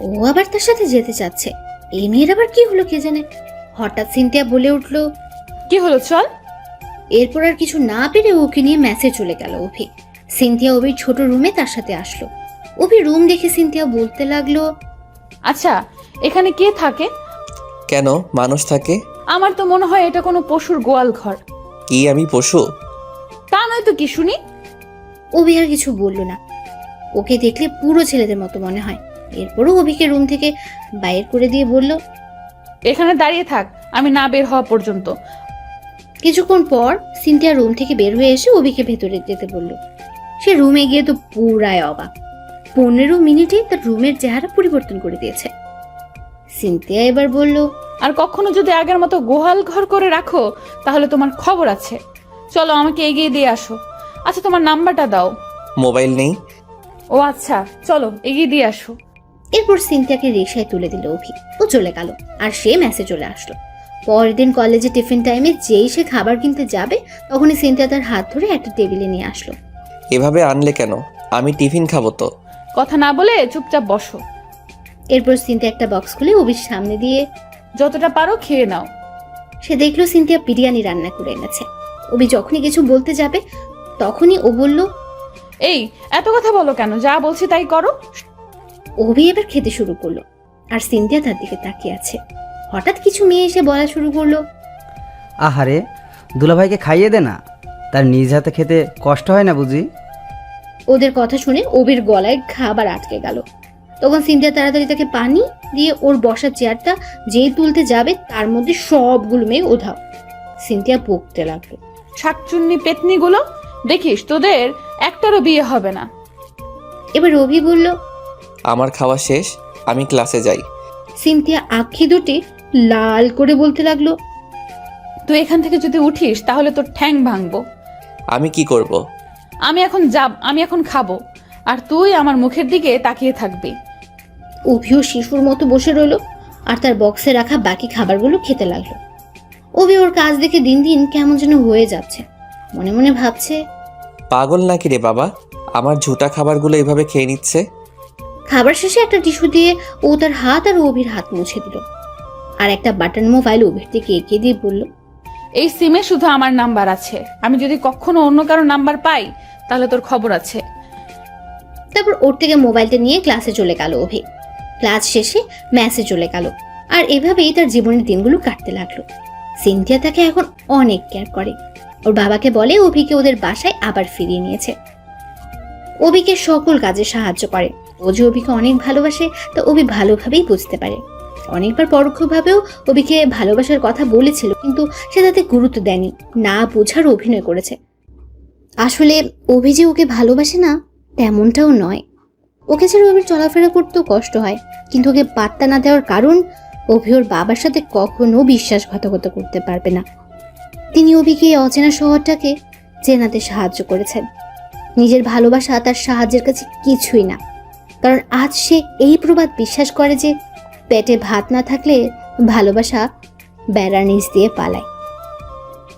ও আবার তার সাথে যেতে চাচ্ছে। এই মেয়ের আবার কি হলো কে জানে। হঠাৎ সিনথিয়া বলে উঠল, কি হলো, চল। এরপর আর কিছু না পেরে ওকে নিয়ে ম্যাচে চলে গেল অভি। সিনথিয়া অভির ছোট রুমে তার সাথে আসলো। অভি রুম দেখে সিনথিয়া বলতে লাগলো, আচ্ছা, এখানে কে থাকে? কেন, মানুষ থাকে। আমার তো মনে হয় এটা কোনো পশুর গোয়াল ঘর। কি আমি পশু? তা নয় তো কি শুনি। অভি আর কিছু বলল না। ওকে দেখলে পুরো ছেলেদের মতো মনে হয়। এরপরও অভিকে রুম থেকে বাইর করে দিয়ে বলল, এখানে দাঁড়িয়ে থাক, আমি না বের হওয়া পর্যন্ত। কিছুক্ষণ পর সিনথিয়া রুম থেকে বের হয়ে এসে অভিকে ভেতরে যেতে বলল। সে রুমে গিয়ে তো পুরাই অবাক। 15 মিনিটে তার রুমের চেহারা পরিবর্তন করে দিয়েছে। সিনথিয়া এবার বলল, আর কখনো যদি আগের মতো গোহাল ঘর করে রাখো তাহলে তোমার খবর আছে। চলো, আমাকে এগিয়ে দিয়ে আসো। আচ্ছা, তোমার নাম্বারটা দাও। মোবাইল নেই। ও আচ্ছা, চলো এগিয়ে দিয়ে আসো। এরপর সিনথিয়াকে রিকশায় তুলে দিল অভি। ও চলে গেল আর সে মেসে চলে আসলো। পরের দিন কলেজে টিফিন টাইমে যেই সে খাবার কিনতে যাবে তখনই সিনথিয়া তার হাত ধরে একটা টেবিলে নিয়ে আসলো। এভাবে আনলে কেন? আমি টিফিন খাবো তো। কথা না বলে চুপচাপ বসো। এরপর সিনথিয়া একটা বক্স খুলে অভির সামনে দিয়ে, যতটা পারো খেয়ে নাও। সে দেখলো সিনথিয়া বিরিয়ানি রান্না করে এনেছে। অভি যখনই কিছু বলতে যাবে তখনই ও বলল, এই এত কথা বলো কেন? যা বলছি তাই করো। অভি এবার খেতে শুরু করলো আর সিনথিয়া তার দিকে তাকিয়ে আছে। হঠাৎ কিছু মেয়ে এসে বলা শুরু করলো, আহারে, দুলাভাইকে খাইয়ে দে না, তার নিজ হাতে খেতে কষ্ট হয় না বুঝি? ওদের কথা শুনে অভির গলায় খাবার আটকে গেল। তখন সিনথিয়া তাড়াতাড়ি তাকে পানি দিয়ে ওর বসার চেয়ারটা যেই তুলতে যাবে তার মধ্যে সবগুলো মেয়ে ওধাও। সিনথিয়া বকতে লাগলো, শাকচুন্নি পেতনিগুলো, দেখিস তোদের একটারও বিয়ে হবে না। এবার অভি বলল, আমার খাওয়া শেষ, আমি ক্লাসে যাই। সিনথিয়া আঁখি দুটি লাল করে বলতে লাগলো, তুই এখান থেকে যদি উঠিস তাহলে তোর ঠ্যাং ভাঙবো। আমি কি করব? আমি এখন খাবো, আর তুই আমার মুখের দিকে তাকিয়ে থাকবি। অভিও শিশুর মতো বসে রইল আর তার বক্সে রাখা বাকি খাবারগুলো খেতে লাগলো। অভি ওর কাজ দেখে দিন দিন কেমন যেন হয়ে যাচ্ছে। মনে মনে ভাবছে, পাগল নাকি রে বাবা, আমার ঝুটা খাবারগুলো এভাবে খেয়ে নিচ্ছে। খাবার শেষে একটা টিস্যু দিয়ে ও তার হাত আর অভির হাত মুছে দিল, আর একটা বাটন মোবাইল অভির দিকে এগিয়ে দিয়ে বলল, এই সিমে শুধু আমার নাম্বার আছে, আমি যদি কখনো অন্য কারো নাম্বার পাই তাহলে তোর খবর আছে। তারপর ওর থেকে মোবাইলটা নিয়ে ক্লাসে চলে গেল অভি। ক্লাস শেষে ম্যাসে চলে গেল, আর এভাবেই তার জীবনের দিনগুলো কাটতে লাগলো। সিনথিয়া তাকে এখন অনেক কেয়ার করে। ওর বাবাকে বলে অভিকে ওদের বাসায় আবার ফিরিয়ে নিয়েছে। অভিকে সকল কাজে সাহায্য করে। ও যে অভিকে অনেক ভালোবাসে তা অভি ভালোভাবেই বুঝতে পারে। অনেকবার পরোক্ষভাবেও অভিকে ভালোবাসার কথা বলেছিল, কিন্তু সে তাতে গুরুত্ব দেয়নি, না বোঝার অভিনয় করেছে। আসলে অভি যে ওকে ভালোবাসে না তেমনটাও নয়। ওকে ছেড়ে অভির চলাফেরা করতেও কষ্ট হয়, কিন্তু ওকে পাত্তা না দেওয়ার কারণ অভি ওর বাবার সাথে কখনো বিশ্বাসঘাতকতা করতে পারবে না। তিনি অভিকে এই অচেনা শহরটাকে চেনাতে সাহায্য করেছেন। নিজের ভালোবাসা তার সাহায্যের কাছে কিছুই না, কারণ আজ সে এই প্রবাদ বিশ্বাস করে যে পেটে ভাত না থাকলে ভালোবাসা বেড়ার নিচ দিয়ে পালায়।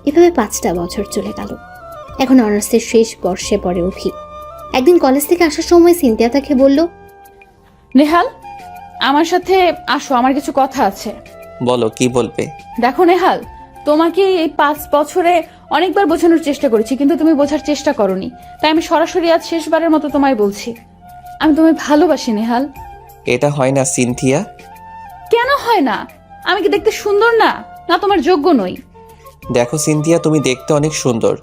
এভাবে 5টা বছর চলে গেল। এখন অনার্সের শেষ বর্ষে পড়ে অভি। একদিন কলেজ থেকে আসার সময় সিনথিয়া তাকে বলল, নেহাল, আমার সাথে আসো, আমার কিছু কথা আছে। বলো, কি বলবে? দেখো নেহাল, তোমাকে এই 5 বছরে অনেকবার বোঝানোর চেষ্টা করেছি, কিন্তু তুমি বোঝার চেষ্টা করোনি। তাই আমি সরাসরি আজ শেষবারের মতো তোমায় বলছি, আমি তোমায় ভালোবাসি নেহাল। এটা হয় না সিনথিয়া। কেন হয় না? আমি কি দেখতে সুন্দর না, না তোমার যোগ্য নই? দেখো সিনথিয়া, তুমি দেখতে অনেক সুন্দর,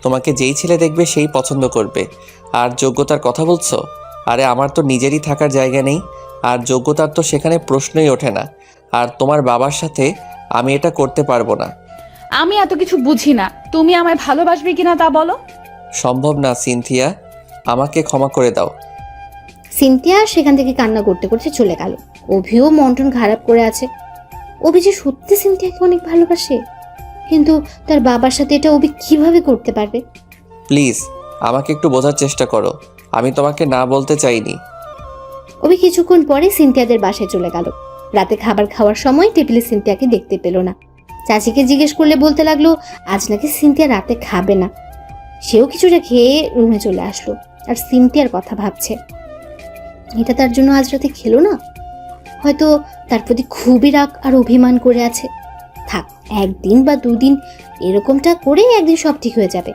তোমাকে যেই ছেলে দেখবে সেই পছন্দ করবে। আর যোগ্যতার কথা বলছো? আরে আমার তো নিজেরই থাকার জায়গা নেই, আর যোগ্যতার তো সেখানে প্রশ্নই ওঠে না। আর তোমার বাবার সাথে আমি এটা করতে পারবো না। আমি এত কিছু বুঝি না, তুমি আমায় ভালোবাসবে কিনা তা বলো। সম্ভব না সিনথিয়া, আমাকে ক্ষমা করে দাও। সিনথিয়া সেখান থেকে কান্না করতে করতে চলে গেল। অভিও মন্টন খারাপ করে আছে। অভি যে সত্যি সিনথিয়াকে অনেক ভালোবাসে, কিন্তু তার বাবার সাথে এটা অভি কিভাবে করতে পারবে? প্লিজ আমাকে একটু বোঝার চেষ্টা করো, আমি তোমাকে না বলতে চাইনি। অভি কিছুক্ষণ পরে সিনথিয়াদের বাসায় চলে গেল। রাতে খাবার খাওয়ার সময় টেবিলে সিনথিয়াকে দেখতে পেল না। চাচিকে জিজ্ঞেস করলে বলতে লাগলো আজ নাকি সিনথিয়া রাতে খাবে না। সেও কিছুটা খেয়ে রুমে চলে আসলো, আর সিনথিয়ার কথা ভাবছে। এটা তার জন্য আজ রাতে খেলো না, হয়তো তার প্রতি খুবই রাগ আর অভিমান করে আছে। থাক, 1 দিন বা 2 দিন এরকমটা করে একদিন সব ঠিক হয়ে যাবে।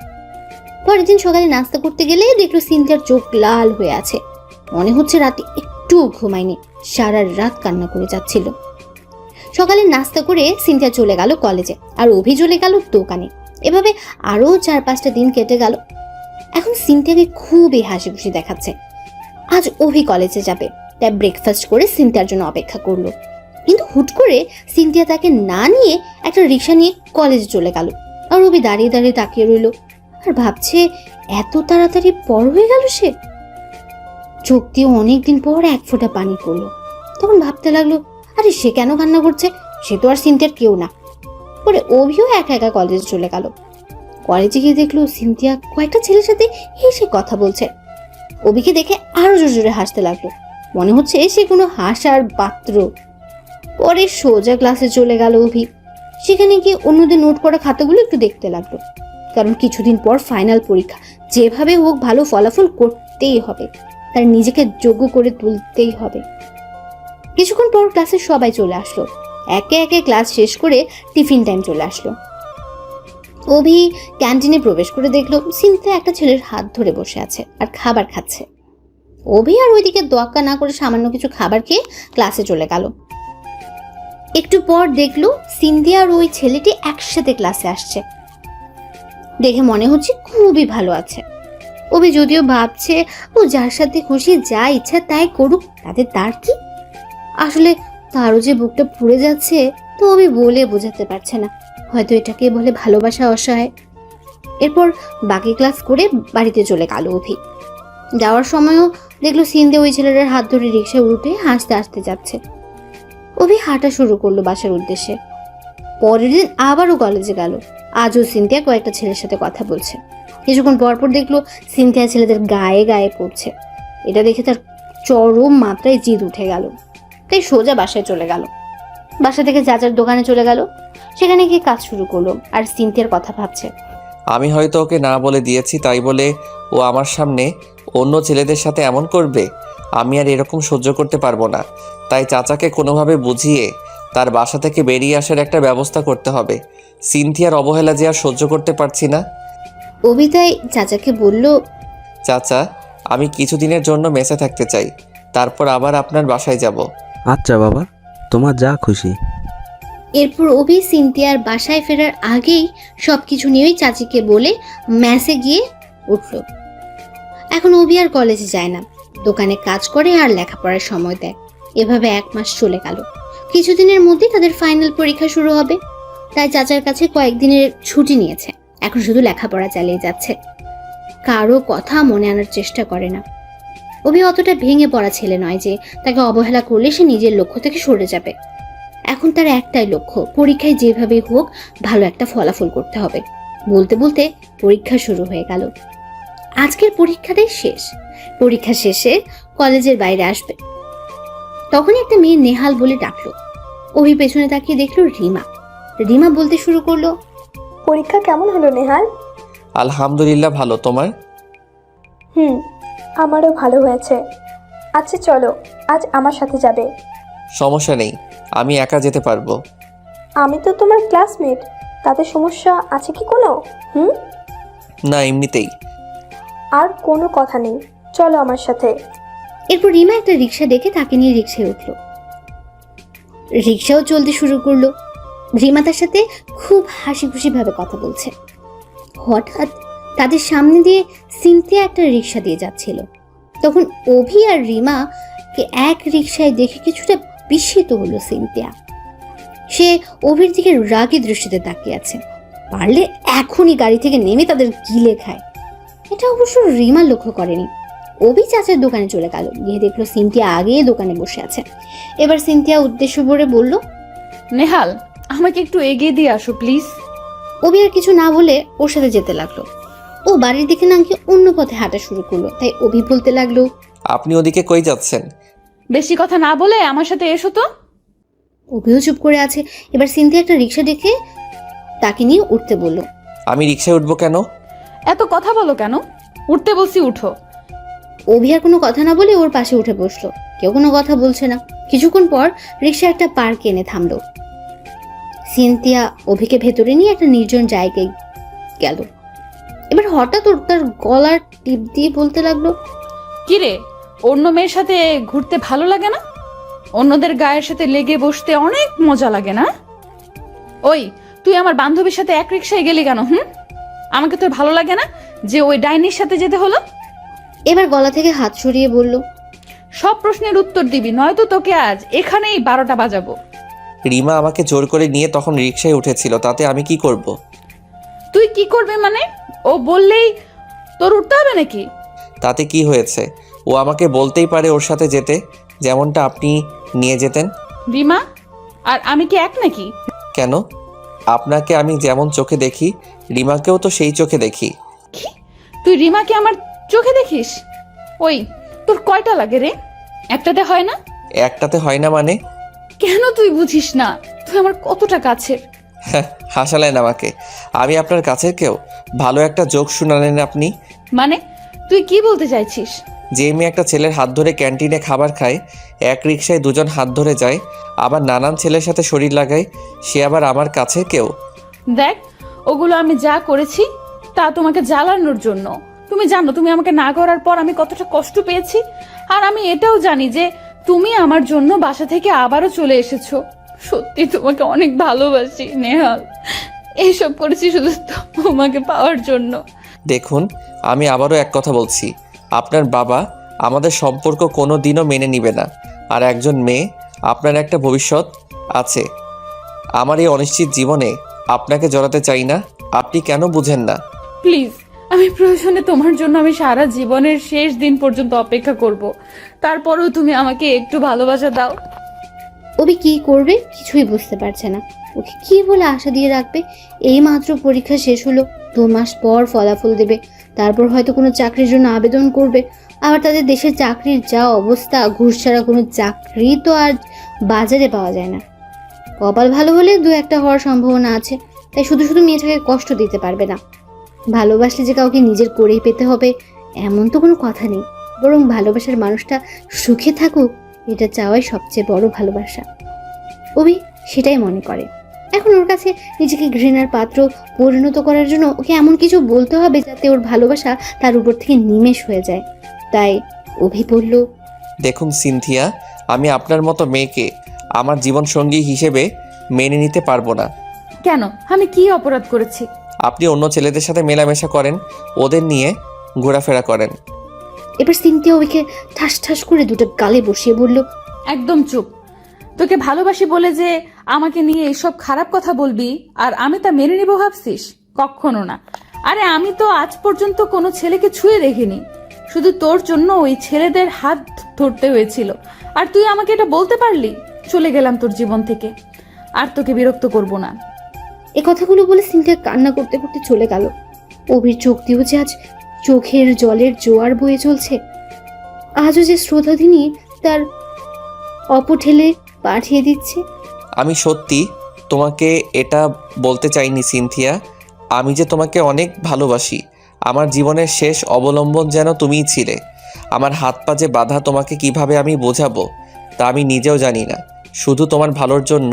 পরের দিন সকালে নাস্তা করতে গেলে দেখলো সিনথিয়ার চোখ লাল হয়ে আছে। মনে হচ্ছে রাতে একটুও ঘুমায়নি, সারা রাত কান্না করে যাচ্ছিল। সকালে নাস্তা করে সিনথিয়া চলে গেল কলেজে, আর অভি চলে গেল দোকানে। এভাবে আরো 4-5টা দিন কেটে গেল। এখন সিনথিয়াকে খুবই হাসি খুশি দেখাচ্ছে। আজ অভি কলেজে যাবে, তাই ব্রেকফাস্ট করে সিনথিয়ার জন্য অপেক্ষা করলো। কিন্তু হুট করে সিনথিয়া তাকে না নিয়ে একটা রিক্সা নিয়ে কলেজে চলে গেল, আর অভি দাঁড়িয়ে দাঁড়িয়ে তাকিয়ে রইল আর ভাবছে এত তাড়াতাড়ি বড় হয়ে গেল সে। চোখ দিয়ে অনেকদিন পর 1 ফোঁটা পানি পড়লো। তখন ভাবতে লাগলো, আরে সে কেন কান্না করছে, সে তো আর সিনথিয়ার কেউ না। পরে অভিও একা একা কলেজে চলে গেল। কলেজে গিয়ে দেখলো সিনথিয়া কয়েকটা ছেলের সাথে হেসে কথা বলছে। অভিকে দেখে আরো জোরে জোরে হাসতে লাগলো, মনে হচ্ছে সে কোনো হাসার পাত্র। পরে সোজা ক্লাসে চলে গেল অভি। সেখানে গিয়ে অন্যদের নোট করা খাতাগুলো একটু দেখতে লাগলো, কারণ কিছুদিন পর ফাইনাল পরীক্ষা। যেভাবে হোক ভালো ফলাফল করতেই হবে, তার নিজেকে যোগ্য করে তুলতেই হবে। কিছুক্ষণ পর ক্লাসে সবাই চলে আসলো। একে একে ক্লাস শেষ করে টিফিন টাইম চলে আসলো। অভি ক্যান্টিনে প্রবেশ করে দেখলো সিনথিয়া একটা ছেলের হাত ধরে বসে আছে আর খাবার খাচ্ছে। অভি আর ওইদিকে দোয়াক্কা না করে সামান্য কিছু খাবার খেয়ে ক্লাসে চলে গেল। একটু পর দেখলো সিনথিয়া আর ওই ছেলেটি একসাথে ক্লাসে আসছে। দেখে মনে হচ্ছে খুবই ভালো আছে। অভি যদিও ভাবছে ও যার সাথে খুশি যা ইচ্ছা তাই করুক, তাতে তার কি। আসলে তারও যে বুকটা পুড়ে যাচ্ছে, তো অভি বলে বোঝাতে পারছে না। হয়তো এটাকে বলে ভালোবাসা অসহায়। এরপর বাকি ক্লাস করে বাড়িতে চলে গেল অভি। যাওয়ার সময়ও দেখলো সিনথিয়া ওই ছেলেটার হাত ধরে রিক্সায় উঠে হাসতে হাসতে যাচ্ছে। অভি হাঁটা শুরু করলো বাসার উদ্দেশ্যে। পরের দিন আবারও কলেজে গেল। আজও সিনথিয়া কয়েকটা ছেলের সাথে কথা বলছে। কিছুক্ষণ পরপর দেখলো সিনথিয়া ছেলেদের গায়ে গায়ে পড়ছে। এটা দেখে তার চরম মাত্রায় জিদ উঠে গেল, তাই সোজা বাসায় চলে গেল। বাসা থেকে চাচার দোকানে চলে গেল। সেখানে গিয়ে কাজ শুরু করলো আর সিনথিয়ার কথা ভাবছে। আমি হয়তো ওকে না বলে দিয়েছি, তাই বলে ও আমার সামনে অন্য ছেলেদের সাথে এমন করবে? আমি আর এরকম সহ্য করতে পারবো না। তাই চাচাকে কোনোভাবে বুঝিয়ে তার বাসা থেকে বেরিয়ে আসার একটা ব্যবস্থা করতে হবে। সিনথিয়ার অবহেলা যে আর সহ্য করতে পারছি না। অভি তাই চাচাকে বলল, চাচা, আমি কিছুদিনের জন্য মেসে থাকতে চাই, তারপর আবার আপনার বাসায় যাব। আচ্ছা বাবা, তোমার যা খুশি। এরপর অভি সিনথিয়ার বাসায় ফেরার আগেই সবকিছু নিয়েই চাচিকে বলে ম্যাসে গিয়ে উঠল। এখন অভি আর কলেজে যায় না, দোকানে কাজ করে আর লেখাপড়ার সময় দেয়। এভাবে 1 মাস চলে গেল। কিছুদিনের মধ্যেই তাদের ফাইনাল পরীক্ষা শুরু হবে, তাই চাচার কাছে কয়েকদিনের ছুটি নিয়েছে। এখন শুধু লেখাপড়া চালিয়ে যাচ্ছে, কারো কথা মনে আনার চেষ্টা করে না। অভি অতটা ভেঙে পড়া ছেলে নয় যে তাকে অবহেলা করলে সে নিজের লক্ষ্য থেকে সরে যাবে। এখন তার একটাই লক্ষ্য, পরীক্ষায় যেভাবেই হোক ভালো একটা ফলাফল করতে হবে। বলতে বলতে পরীক্ষা শুরু হয়ে গেল। আজকের পরীক্ষাটাই শেষ। পরীক্ষা শেষে কলেজের বাইরে আসবে, তখনই একটা মেয়ে নেহাল বলে ডাকলো। অভি পেছনে তাকিয়ে দেখলো রিমা। রিমা বলতে শুরু করলো, পরীক্ষা কেমন হলো নেহাল? আলহামদুলিল্লাহ ভালো, তোমার? আমারও ভালো হয়েছে। আচ্ছা চলো, আজ আমার সাথে যাবে। সমস্যা নেই, আমি একা যেতে পারবো। আমি তো তোমার ক্লাসমেট, তাতে সমস্যা আছে কি কোনো? না, এমনিতেই। আর কোনো কথা নেই, চলো আমার সাথে। এরপর রিমা একটা রিক্সা ডেকে তাকে নিয়ে রিক্সায় উঠলো। রিক্সাও চলতে শুরু করলো। রিমা তার সাথে খুব হাসি খুশি ভাবে কথা বলছে। হঠাৎ তাদের সামনে দিয়ে সিনথিয়া একটা রিক্সা দিয়ে যাচ্ছিল। তখন অভি আর রিমাকে এক রিক্সায় দেখে কিছুটা বিস্মিত হলো সিনথিয়া। সে অভির দিকে রাগী দৃষ্টিতে তাকিয়ে আছে, পারলে এখনই গাড়ি থেকে নেমে তাদের গিলে খায়। এটা অবশ্য রিমা লক্ষ্য করেনি। অভি চাচার দোকানে চলে গেল, গিয়ে দেখলো সিনথিয়া আগেই দোকানে বসে আছে। এবার সিনথিয়া উদ্দেশ্য করে বলল, নেহাল, আমাকে একটু এগিয়ে দিয়ে আসো প্লিজ। অভি আর কিছু না বলে ওর সাথে যেতে লাগলো। ও বাড়ির দিকে না গিয়ে অন্য পথে হাঁটা শুরু করলো। তাই অভি বলতে লাগলো, আপনি ওদিকে কই যাচ্ছেন? বেশি কথা না বলে আমার সাথে এসো তো। অভিও চুপ করে আছে। এবার সিনথিয়া একটা রিক্সা ডেকে তাকে নিয়ে উঠতে বলল। আমি রিক্সায় উঠবো কেন? এত কথা বলো কেন? উঠতে বলছি উঠো। অভি আর কোনো কথা না বলে ওর পাশে উঠে বসলো। কেউ কোনো কথা বলছে না। কিছুক্ষণ পর রিক্সা একটা পার্কে এনে থামলো। সিনথিয়া অভিকে ভেতরে নিয়ে একটা নির্জন জায়গায় গেল। এবার হঠাৎ ওর তার গলার টিপ দিয়ে বলতে লাগলো, কিরে, অন্য মেয়ের সাথে ঘুরতে ভালো লাগে না? অন্যদের গায়ের সাথে লেগে বসতে অনেক মজা লাগে না? ওই, তুই আমার বান্ধবীর সাথে এক রিক্সায় গেলি কেন? আমাকে তোর ভালো লাগে না যে ওই ডাইনির সাথে যেতে হলো? এবার গলা থেকে হাত সরিয়ে বলল, সব প্রশ্নের উত্তর দিবি, নয়তো তোকে আজ এখানেই 12টা বাজাবো। রিমা আমাকে জোর করে নিয়ে তখন রিক্সায় উঠেছিল, তাতে আমি কি করব? তুই কি করবি মানে? ও বললেই তোর উঠতে হবে নাকি? তাতে কি হয়েছে? ও আমাকে বলতেই পারে ওর সাথে যেতে, যেমনটা আপনি নিয়ে যেতেন। রিমা আর আমি কি এক নাকি? কেন? আপনাকে আমি যেমন চোখে দেখি, রিমাকেও তো সেই চোখে দেখি। কি? তুই রিমাকে আমার চোখে দেখিস? ওই, তোর কয়টা লাগে রে? একটাতে হয় না? একটাতে হয় না মানে? কেন তুই বুঝিস না? তুই আমার কতটা কাছের। হাসালেন আমাকে। আমি আপনার কাছের কেউ? ভালো একটা জোক শুনালেন আপনি। মানে তুই কি বলতে চাইছিস? যে মেয়ে একটা ছেলের হাত ধরে ক্যান্টিনে খাবার খায়, এক রিক্সায় দুজন হাত ধরে যায়, আবার নানান ছেলের সাথে শরীর লাগায়, সে আবার আমার কাছে কেউ? দেখ, ওগুলো আমি যা করেছি তা তোমাকে জ্বালানোর জন্য। তুমি জানো তুমি আমাকে না করার পর আমি কতটা কষ্ট পেয়েছি। আর আমি এটাও জানি যে তুমি আমার জন্য বাসা থেকে আবারও চলে এসেছো। সত্যি তোমাকে অনেক ভালোবাসি নেহাল। এইসব করেছি শুধু তোমাকে পাওয়ার জন্য। দেখুন, আমি আবারও এক কথা বলছি, আপনার বাবা আমাদের সম্পর্ক কোনো দিনও মেনে নিবে না। আর একজন মেয়ে, আপনার একটা ভবিষ্যৎ আছে। আমার এই অনিশ্চিত জীবনে আপনাকে জড়াতে চাই না। আপনি কেন বুঝেন না? প্লিজ, আমি প্রয়োজনে তোমার জন্য আমি সারা জীবনের শেষ দিন পর্যন্ত অপেক্ষা করব। তারপরেও তুমি আমাকে একটু ভালোবাসা দাও। অভি কি করবে কিছুই বুঝতে পারছে না। ওকে কি বলে আশা দিয়ে রাখবে? এই মাত্র পরীক্ষা শেষ হলো, 2 মাস পর ফলাফল দেবে, তারপর হয়তো কোনো চাকরির জন্য আবেদন করবে। আবার তাদের দেশের চাকরির যা অবস্থা, ঘুষ ছাড়া কোনো চাকরি তো আর বাজারে পাওয়া যায় না। কপাল ভালো হলে 2-1টা হওয়ার সম্ভাবনা আছে, তাই শুধু শুধু মেয়েটাকে কষ্ট দিতে পারবে না। ভালোবাসলে যে কাউকে নিজের করেই পেতে হবে এমন তো কোনো কথা নেই, বরং ভালোবাসার মানুষটা সুখে থাকুক এটা চাওয়াই সবচেয়ে বড় ভালোবাসা। অভি সেটাই মনে করে। এখন ওর কাছে নিজেকে ঘৃণার পাত্র পরিণত করার জন্য ওকে এমন কিছু বলতে হবে যাতে ওর ভালোবাসা তার উপর থেকে নিমেষ হয়ে যায়। তাই অভি বলল, দেখুন সিনথিয়া, আমি আপনার মতো মেয়েকে আমার জীবনসঙ্গী হিসেবে মেনে নিতে পারবো না। কেন? আমি কি অপরাধ করেছি? আপনি অন্য ছেলেদের সাথে মেলামেশা করেন, ওদের নিয়ে ঘোরাফেরা করেন। এবার সিনথিয়া অভিকে ঠাস ঠাস করে 2টা গালে বসিয়ে বলল, একদম চুপ। তোকে ভালোবাসি বলে যে আমাকে নিয়ে এসব খারাপ কথা বলবি আর আমি তা মেনে নিব ভাবছিস? কখনো না। আরে আমি তো আজ পর্যন্ত কোনো ছেলেকে ছুঁয়ে দেখিনি, শুধু তোর জন্য ওই ছেলেদের হাত ধরতে হয়েছিল, আর তুই আমাকে এটা বলতে পারলি? চলে গেলাম তোর জীবন থেকে, আর তোকে বিরক্ত করব না। এ কথাগুলো বলে সিনথিয়া কান্না করতে করতে চলে গেল। অভির চোখ দিয়েও যে আজ চোখের জলের জোয়ার বয়ে চলছে। আজও যে শ্রোতাধিনী তার অপঠেলে পাঠিয়ে দিচ্ছে। আমি সত্যি তোমাকে এটা বলতে চাইনি সিনথিয়া, আমি যে তোমাকে অনেক ভালোবাসি। আমার জীবনের শেষ অবলম্বন যেন তুমিই ছিলে। আমার হাত পা যে বাঁধা তোমাকে কিভাবে আমি বোঝাবো তা আমি নিজেও জানি না। শুধু তোমার ভালোর জন্য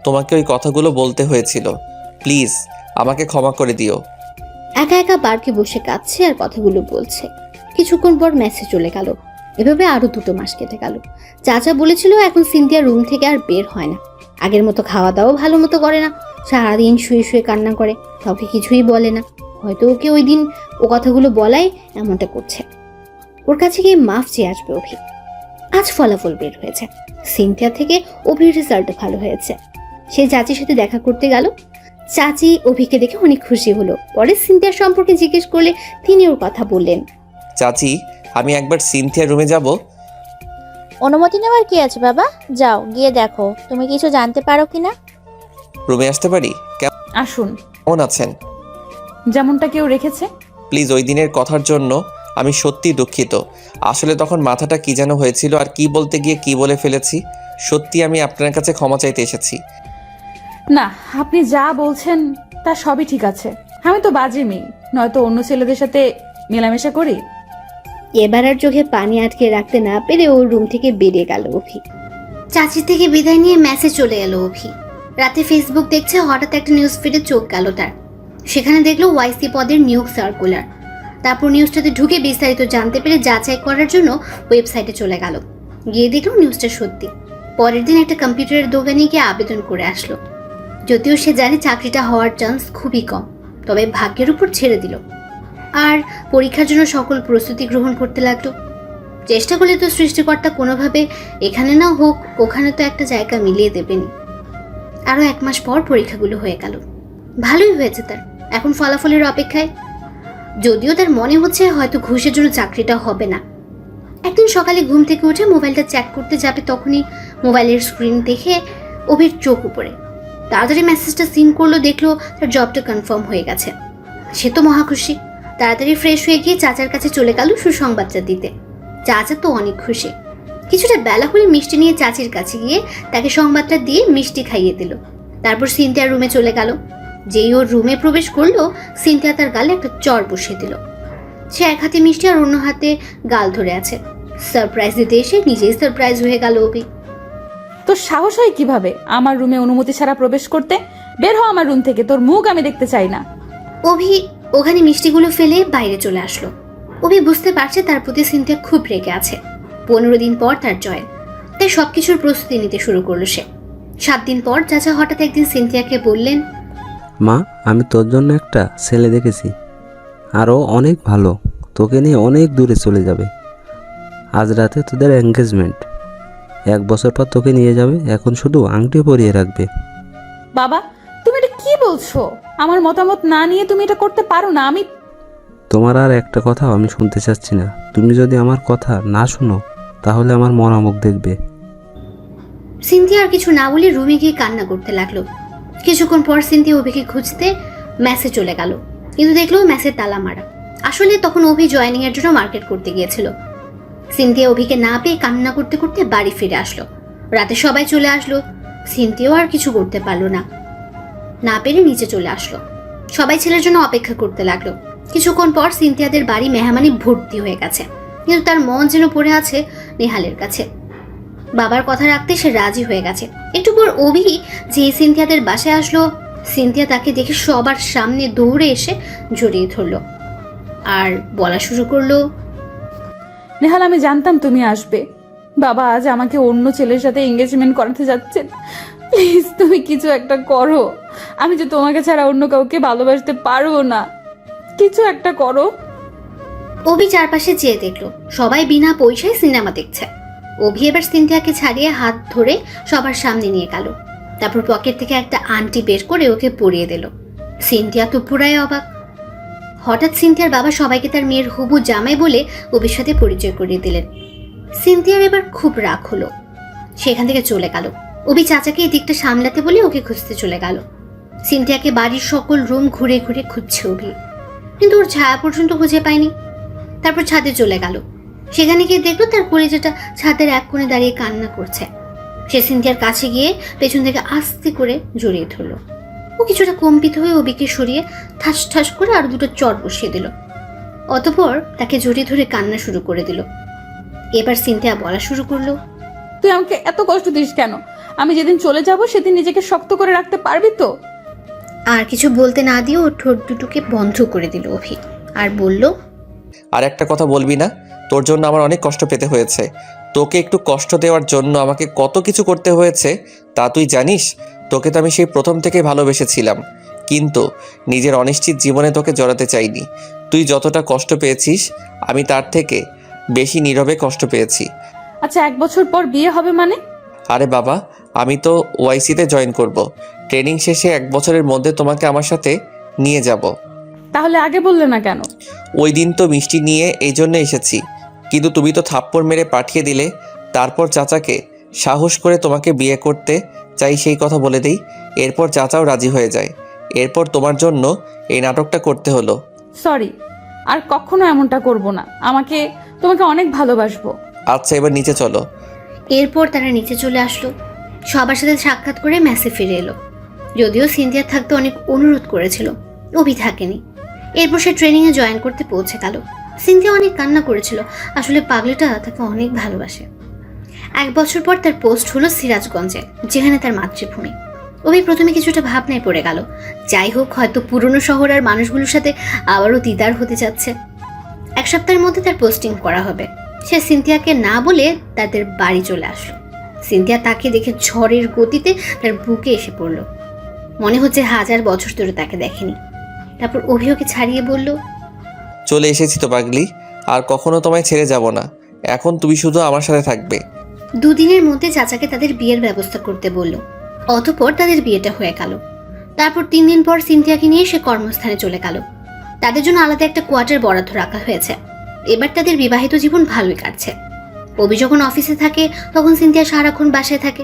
তোমাকে ওই কথাগুলো বলতে হয়েছিল। প্লিজ আমাকে ক্ষমা করে দিও। একা একা বারকে বসে কাঁদছে আর কথাগুলো বলছে। কিছুক্ষণ পর মেসেজ চলে গেল। এভাবে আরো 2 মাস কেটে গেল। চাচা বলেছিল এখন সিনথিয়া রুম থেকে আর বের হয় না, আগের মতো খাওয়া দাওয়া ভালো মতো করে না, সারাদিন শুয়ে শুয়ে কান্না করে, কাউকে কিছুই বলে না। হয়তো ওকে ওই দিন ও কথাগুলো বলাই এমনটা করছে। ওর কাছে গিয়ে মাফ চেয়ে আসবে অভি। আজ ফলাফল বের হয়েছে, সিনথিয়া থেকে অভির রেজাল্ট ভালো হয়েছে। সে চাচির সাথে দেখা করতে গেল। চাচি অভিকে দেখে অনেক খুশি হলো। পরে সিনথিয়ার সম্পর্কে জিজ্ঞেস করলে তিনি ওর কথা বললেন। চাচি, আমি একবার সিনথিয়ার রুমে যাব। অনুমতি নেওয়ার কি আছে বাবা? যাও, গিয়ে দেখো তুমি কিছু জানতে পারো কিনা। রুমে আসতে পারি? আসুন। কেমন আছেন? যেমনটা কেউ রেখেছে। প্লিজ, ওই দিনের কথার জন্য আমি সত্যি দুঃখিত। আসলে তখন মাথাটা কি যেন হয়েছিল, আর কি বলতে গিয়ে কি বলে ফেলেছি। সত্যি আমি আপনার কাছে ক্ষমা চাইতে এসেছি। না, আপনি যা বলছেন তা সবই ঠিক আছে। আমি তো বাজে মেয়ে, নয়তো অন্য ছেলেদের সাথে মেলামেশা করি। এবার আর চোখে পানি আটকে রাখতে না পেরে ওর রুম থেকে বেরিয়ে গেল অভি। চাচি থেকে বিদায় নিয়ে মেসেজ চলে এলো অভি। রাতে ফেসবুক দেখছে, হঠাৎ একটা নিউজ ফিডে চোখ গেল তার। সেখানে দেখলো ওয়াইসি পদের নিয়োগ সার্কুলার। তারপর নিউজটাতে ঢুকে বিস্তারিত জানতে পেরে যাচাই করার জন্য ওয়েবসাইটে চলে গেল। গিয়ে দেখলো নিউজটা সত্যি। পরের দিন একটা কম্পিউটারের দোকানে গিয়ে আবেদন করে আসলো। যদিও সে জানে চাকরিটা হওয়ার চান্স খুবই কম, তবে ভাগ্যের উপর ছেড়ে দিল আর পরীক্ষার জন্য সকল প্রস্তুতি গ্রহণ করতে লাগলো। চেষ্টা করলে তো সৃষ্টিকর্তা কোনোভাবে এখানে না হোক ওখানে তো একটা জায়গা মিলিয়ে দেবেনি। আরও 1 মাস পর পরীক্ষাগুলো হয়ে গেল। ভালোই হয়েছে তার। এখন ফলাফলের অপেক্ষায়। যদিও তার মনে হচ্ছে হয়তো ঘুষের জন্য চাকরিটা হবে না। একদিন সকালে ঘুম থেকে উঠে মোবাইলটা চেক করতে যাবে, তখনই মোবাইলের স্ক্রিন দেখে অভির চোখ উপরে। তাড়াতাড়ি মেসেজটা সিন করলো, দেখলো তার জবটা কনফার্ম হয়ে গেছে। সে তো মহা খুশি। তাড়াতাড়ি ফ্রেশ হয়ে গিয়ে চাচার কাছে চলে গেল সুসংবাদটা দিতে। চাচা তো অনেক খুশি। কিছুটা বেলা হলে মিষ্টি নিয়ে চাচির কাছে গিয়ে তাকে সংবাদটা দিয়ে মিষ্টি খাইয়ে দিল। তারপর সিনথিয়ার রুমে চলে গেল। যেই ওর রুমে প্রবেশ করলো, সিনথিয়া তার গালে একটা চড় বসিয়ে দিল। সে এক হাতে মিষ্টি আর অন্য হাতে গাল ধরে আছে। সারপ্রাইজ দিতে এসে নিজেই সারপ্রাইজ হয়ে গেল অভি। তো সাহস হয় কিভাবে আমার রুমে অনুমতি ছাড়া প্রবেশ করতে? বের হ আমার রুম থেকে, তোর মুখ আমি দেখতে চাই না। অভি ওখানে মিষ্টিগুলো ফেলে বাইরে চলে আসলো। অভি বুঝতে পারছে তার প্রতি সিনথিয়া খুব রেগে আছে। 15 দিন পর তার জয়েন, তাই সবকিছুর প্রস্তুতি নিতে শুরু করলো সে। 7 দিন পর চাচা হঠাৎ একদিন সিনথিয়াকে বললেন, মা, আমি তোর জন্য একটা ছেলে দেখেছি, আরও অনেক ভালো, তোকে নিয়ে অনেক দূরে চলে যাবে। আজ রাতে তোদের এঙ্গেজমেন্ট, 1 বছর পর তোকে নিয়ে যাবে। এখন শুধু আংটি পরিয়ে রাখবে। বাবা, তুমি এটা কি বলছো? আমার মতামত না নিয়ে তুমি এটা করতে পারো না। আমি তোমার আর একটা কথা আমি শুনতে চাচ্ছি না। তুমি যদি আমার কথা না শুনো তাহলে আমার মরা মুখ দেখবে। সিনথিয়া আর কিছু না বলে রুমে গিয়ে কান্না করতে লাগলো। কিছুক্ষণ পর সিনথিয়া অভিকে খুঁজতে মেসে চলে গেল, কিন্তু দেখলো মেসের তালা মারা। আসলে তখন অভি জয়েনিং এর জন্য মার্কেট করতে গিয়েছিল। সিনথিয়া অভিকে না পেয়ে কান্না করতে করতে বাড়ি ফিরে আসলো। রাতে সবাই চলে আসলো, সিনথিয়াও আর কিছু করতে পারলো না পেরে নিচে চলে আসলো। সবাই ছেলের জন্য অপেক্ষা করতে লাগলো। কিছুক্ষণ পর সিনথিয়াদের বাড়ি মেহমানি ভর্তি হয়ে গেছে, কিন্তু তার মন যেন পড়ে আছে নেহালের কাছে। বাবার কথা রাখতে সে রাজি হয়ে গেছে। একটু পর অভি যে সিনথিয়াদের বাসায় আসলো, সিনথিয়া তাকে দেখে সবার সামনে দৌড়ে এসে জড়িয়ে ধরলো আর বলা শুরু করলো, নেহাল, আমি জানতাম তুমি আসবে। বাবা আজ আমাকে অন্য ছেলের সাথে এঙ্গেজমেন্ট করাতে যাচ্ছেন। প্লিজ তুমি কিছু একটা করো। আমি যে তোমাকে ছাড়া অন্য কাউকে ভালোবাসতে পারবো না, কিছু একটা করো। অভি চারপাশে চেয়ে দেখলো সবাই বিনা পয়সায় সিনেমা দেখছে। অভি এবার সিনথিয়াকে ছাড়িয়ে হাত ধরে সবার সামনে নিয়ে গেল। তারপর পকেট থেকে একটা আংটি বের করে ওকে পরিয়ে দিল। সিনথিয়া তো পুরাই অবাক। হঠাৎ সিনথিয়ার বাবা সবাইকে তার মেয়ের হবু জামাই বলে অভির সাথে পরিচয় করিয়ে দিলেন। সিনথিয়ার এবার খুব রাগ হলো, সেখান থেকে চলে গেল। অভি চাচাকে এই দিকটা সামলাতে বলে ওকে খুঁজতে চলে গেল। সিনথিয়াকে বাড়ির সকল রুম ঘুরে ঘুরে খুঁজছে অভি, কিন্তু ওর ছায়া পর্যন্ত খুঁজে পায়নি। তারপর ছাদে চলে গেল। সেখানে গিয়ে দেখলো তার কলিজাটা ছাদের এক কোণে দাঁড়িয়ে কান্না করছে। সে সিনথিয়ার কাছে গিয়ে পেছন থেকে আস্তে করে জড়িয়ে ধরলো। ও কিছুটা কম্পিত হয়ে অভিকে সরিয়ে ঠাস ঠাস করে আরো দুটো চট বসিয়ে দিল। অতঃপর তাকে জড়িয়ে ধরে কান্না শুরু করে দিল। এবার সিনথিয়া বলা শুরু করলো, তুই আমাকে এত কষ্ট দিস কেন? আমি যেদিন চলে যাব সেদিন নিজেকে শক্ত করে রাখতে পারবি তো? আর কিছু বলতে না দিয়ে ওর ঠোঁট দুটোকে বন্ধ করে দিল অভি আর বলল, আর একটা কথা বলবি না? তোর জন্য আমার অনেক কষ্ট পেতে হয়েছে। তোকে একটু কষ্ট দেওয়ার জন্য আমাকে কত কিছু করতে হয়েছে তা তুই জানিস? তোকে তো আমি সেই প্রথম থেকেই ভালোবেসেছিলাম, কিন্তু নিজের অনিশ্চিত জীবনে তোকে জড়াতে চাইনি। তুই যতটা কষ্ট পেয়েছিস আমি তার থেকে বেশি নীরবে কষ্ট পেয়েছি। আচ্ছা, 1 বছর পর বিয়ে হবে মানে? আরে বাবা, আমি তো ওআইসিতে জয়েন করব। ট্রেনিং শেষে 1 বছরের মধ্যে তোমাকে আমার সাথে নিয়ে যাব। তাহলে আগে বললে না কেন? ওই দিন তো মিষ্টি নিয়ে এই জন্য এসেছি, কিন্তু তুমি তো থাপ্পড় মেরে পাঠিয়ে দিলে। তারপর চাচাকে সাহস করে তোমাকে বিয়ে করতে চাই সেই কথা বলে দিই। এরপর চাচাও রাজি হয়ে যায়। এরপর তোমার জন্য এই নাটকটা করতে হলো। সরি, আর কখনো এমনটা করব না। তোমাকে অনেক ভালোবাসবো। আচ্ছা, এবার নিচে চলো। এরপর তারা নিচে চলে আসলো। সবার সাথে সাক্ষাৎ করে মেসে ফিরে এলো। যদিও সিনথিয়া থাকতে অনেক অনুরোধ করেছিল, অভি থাকেনি। এরপর সে ট্রেনিংয়ে জয়েন করতে পৌঁছে গেল। সিনথিয়া অনেক কান্না করেছিল, আসলে পাগলিটা তাকে অনেক ভালোবাসে। 1 বছর পর তার পোস্ট হলো সিরাজগঞ্জে, যেখানে তার মাতৃভূমি। অভি প্রথমে কিছুটা ভাবনায় পড়ে গেল। যাই হোক, হয়তো পুরনো শহর আর মানুষগুলোর সাথে আবারও দিদার হতে যাচ্ছে। 1 সপ্তাহের মধ্যে তার পোস্টিং করা হবে। সে সিনথিয়াকে না বলে তাদের বাড়ি চলে আসলো। সিনথিয়া তাকে দেখে ঝড়ের গতিতে তার বুকে এসে পড়ল। মনে হচ্ছে 1000 বছর ধরে তাকে দেখেনি। তারপর অভি ওকে ছাড়িয়ে বলল, চলে এসেছি তো পাগলি, আর কখনো তোমায় ছেড়ে যাব না। এখন তুমি শুধু আমার সাথে থাকবে। 2 দিনের মধ্যে চাচাকে তাদের বিয়ের ব্যবস্থা করতে বলল। অতঃপর তাদের বিয়েটা হয়ে গেল। তারপর 3 দিন পর সিনথিয়াকে নিয়ে সে কর্মস্থানে চলে গেল। তাদের জন্য আলাদা একটা কোয়ার্টার বরাদ্দ রাখা হয়েছে। এবার তাদের বিবাহিত জীবন ভালোই কাটছে। অভি যখন অফিসে থাকে তখন সিনথিয়া সারাক্ষণ বাসায় থাকে।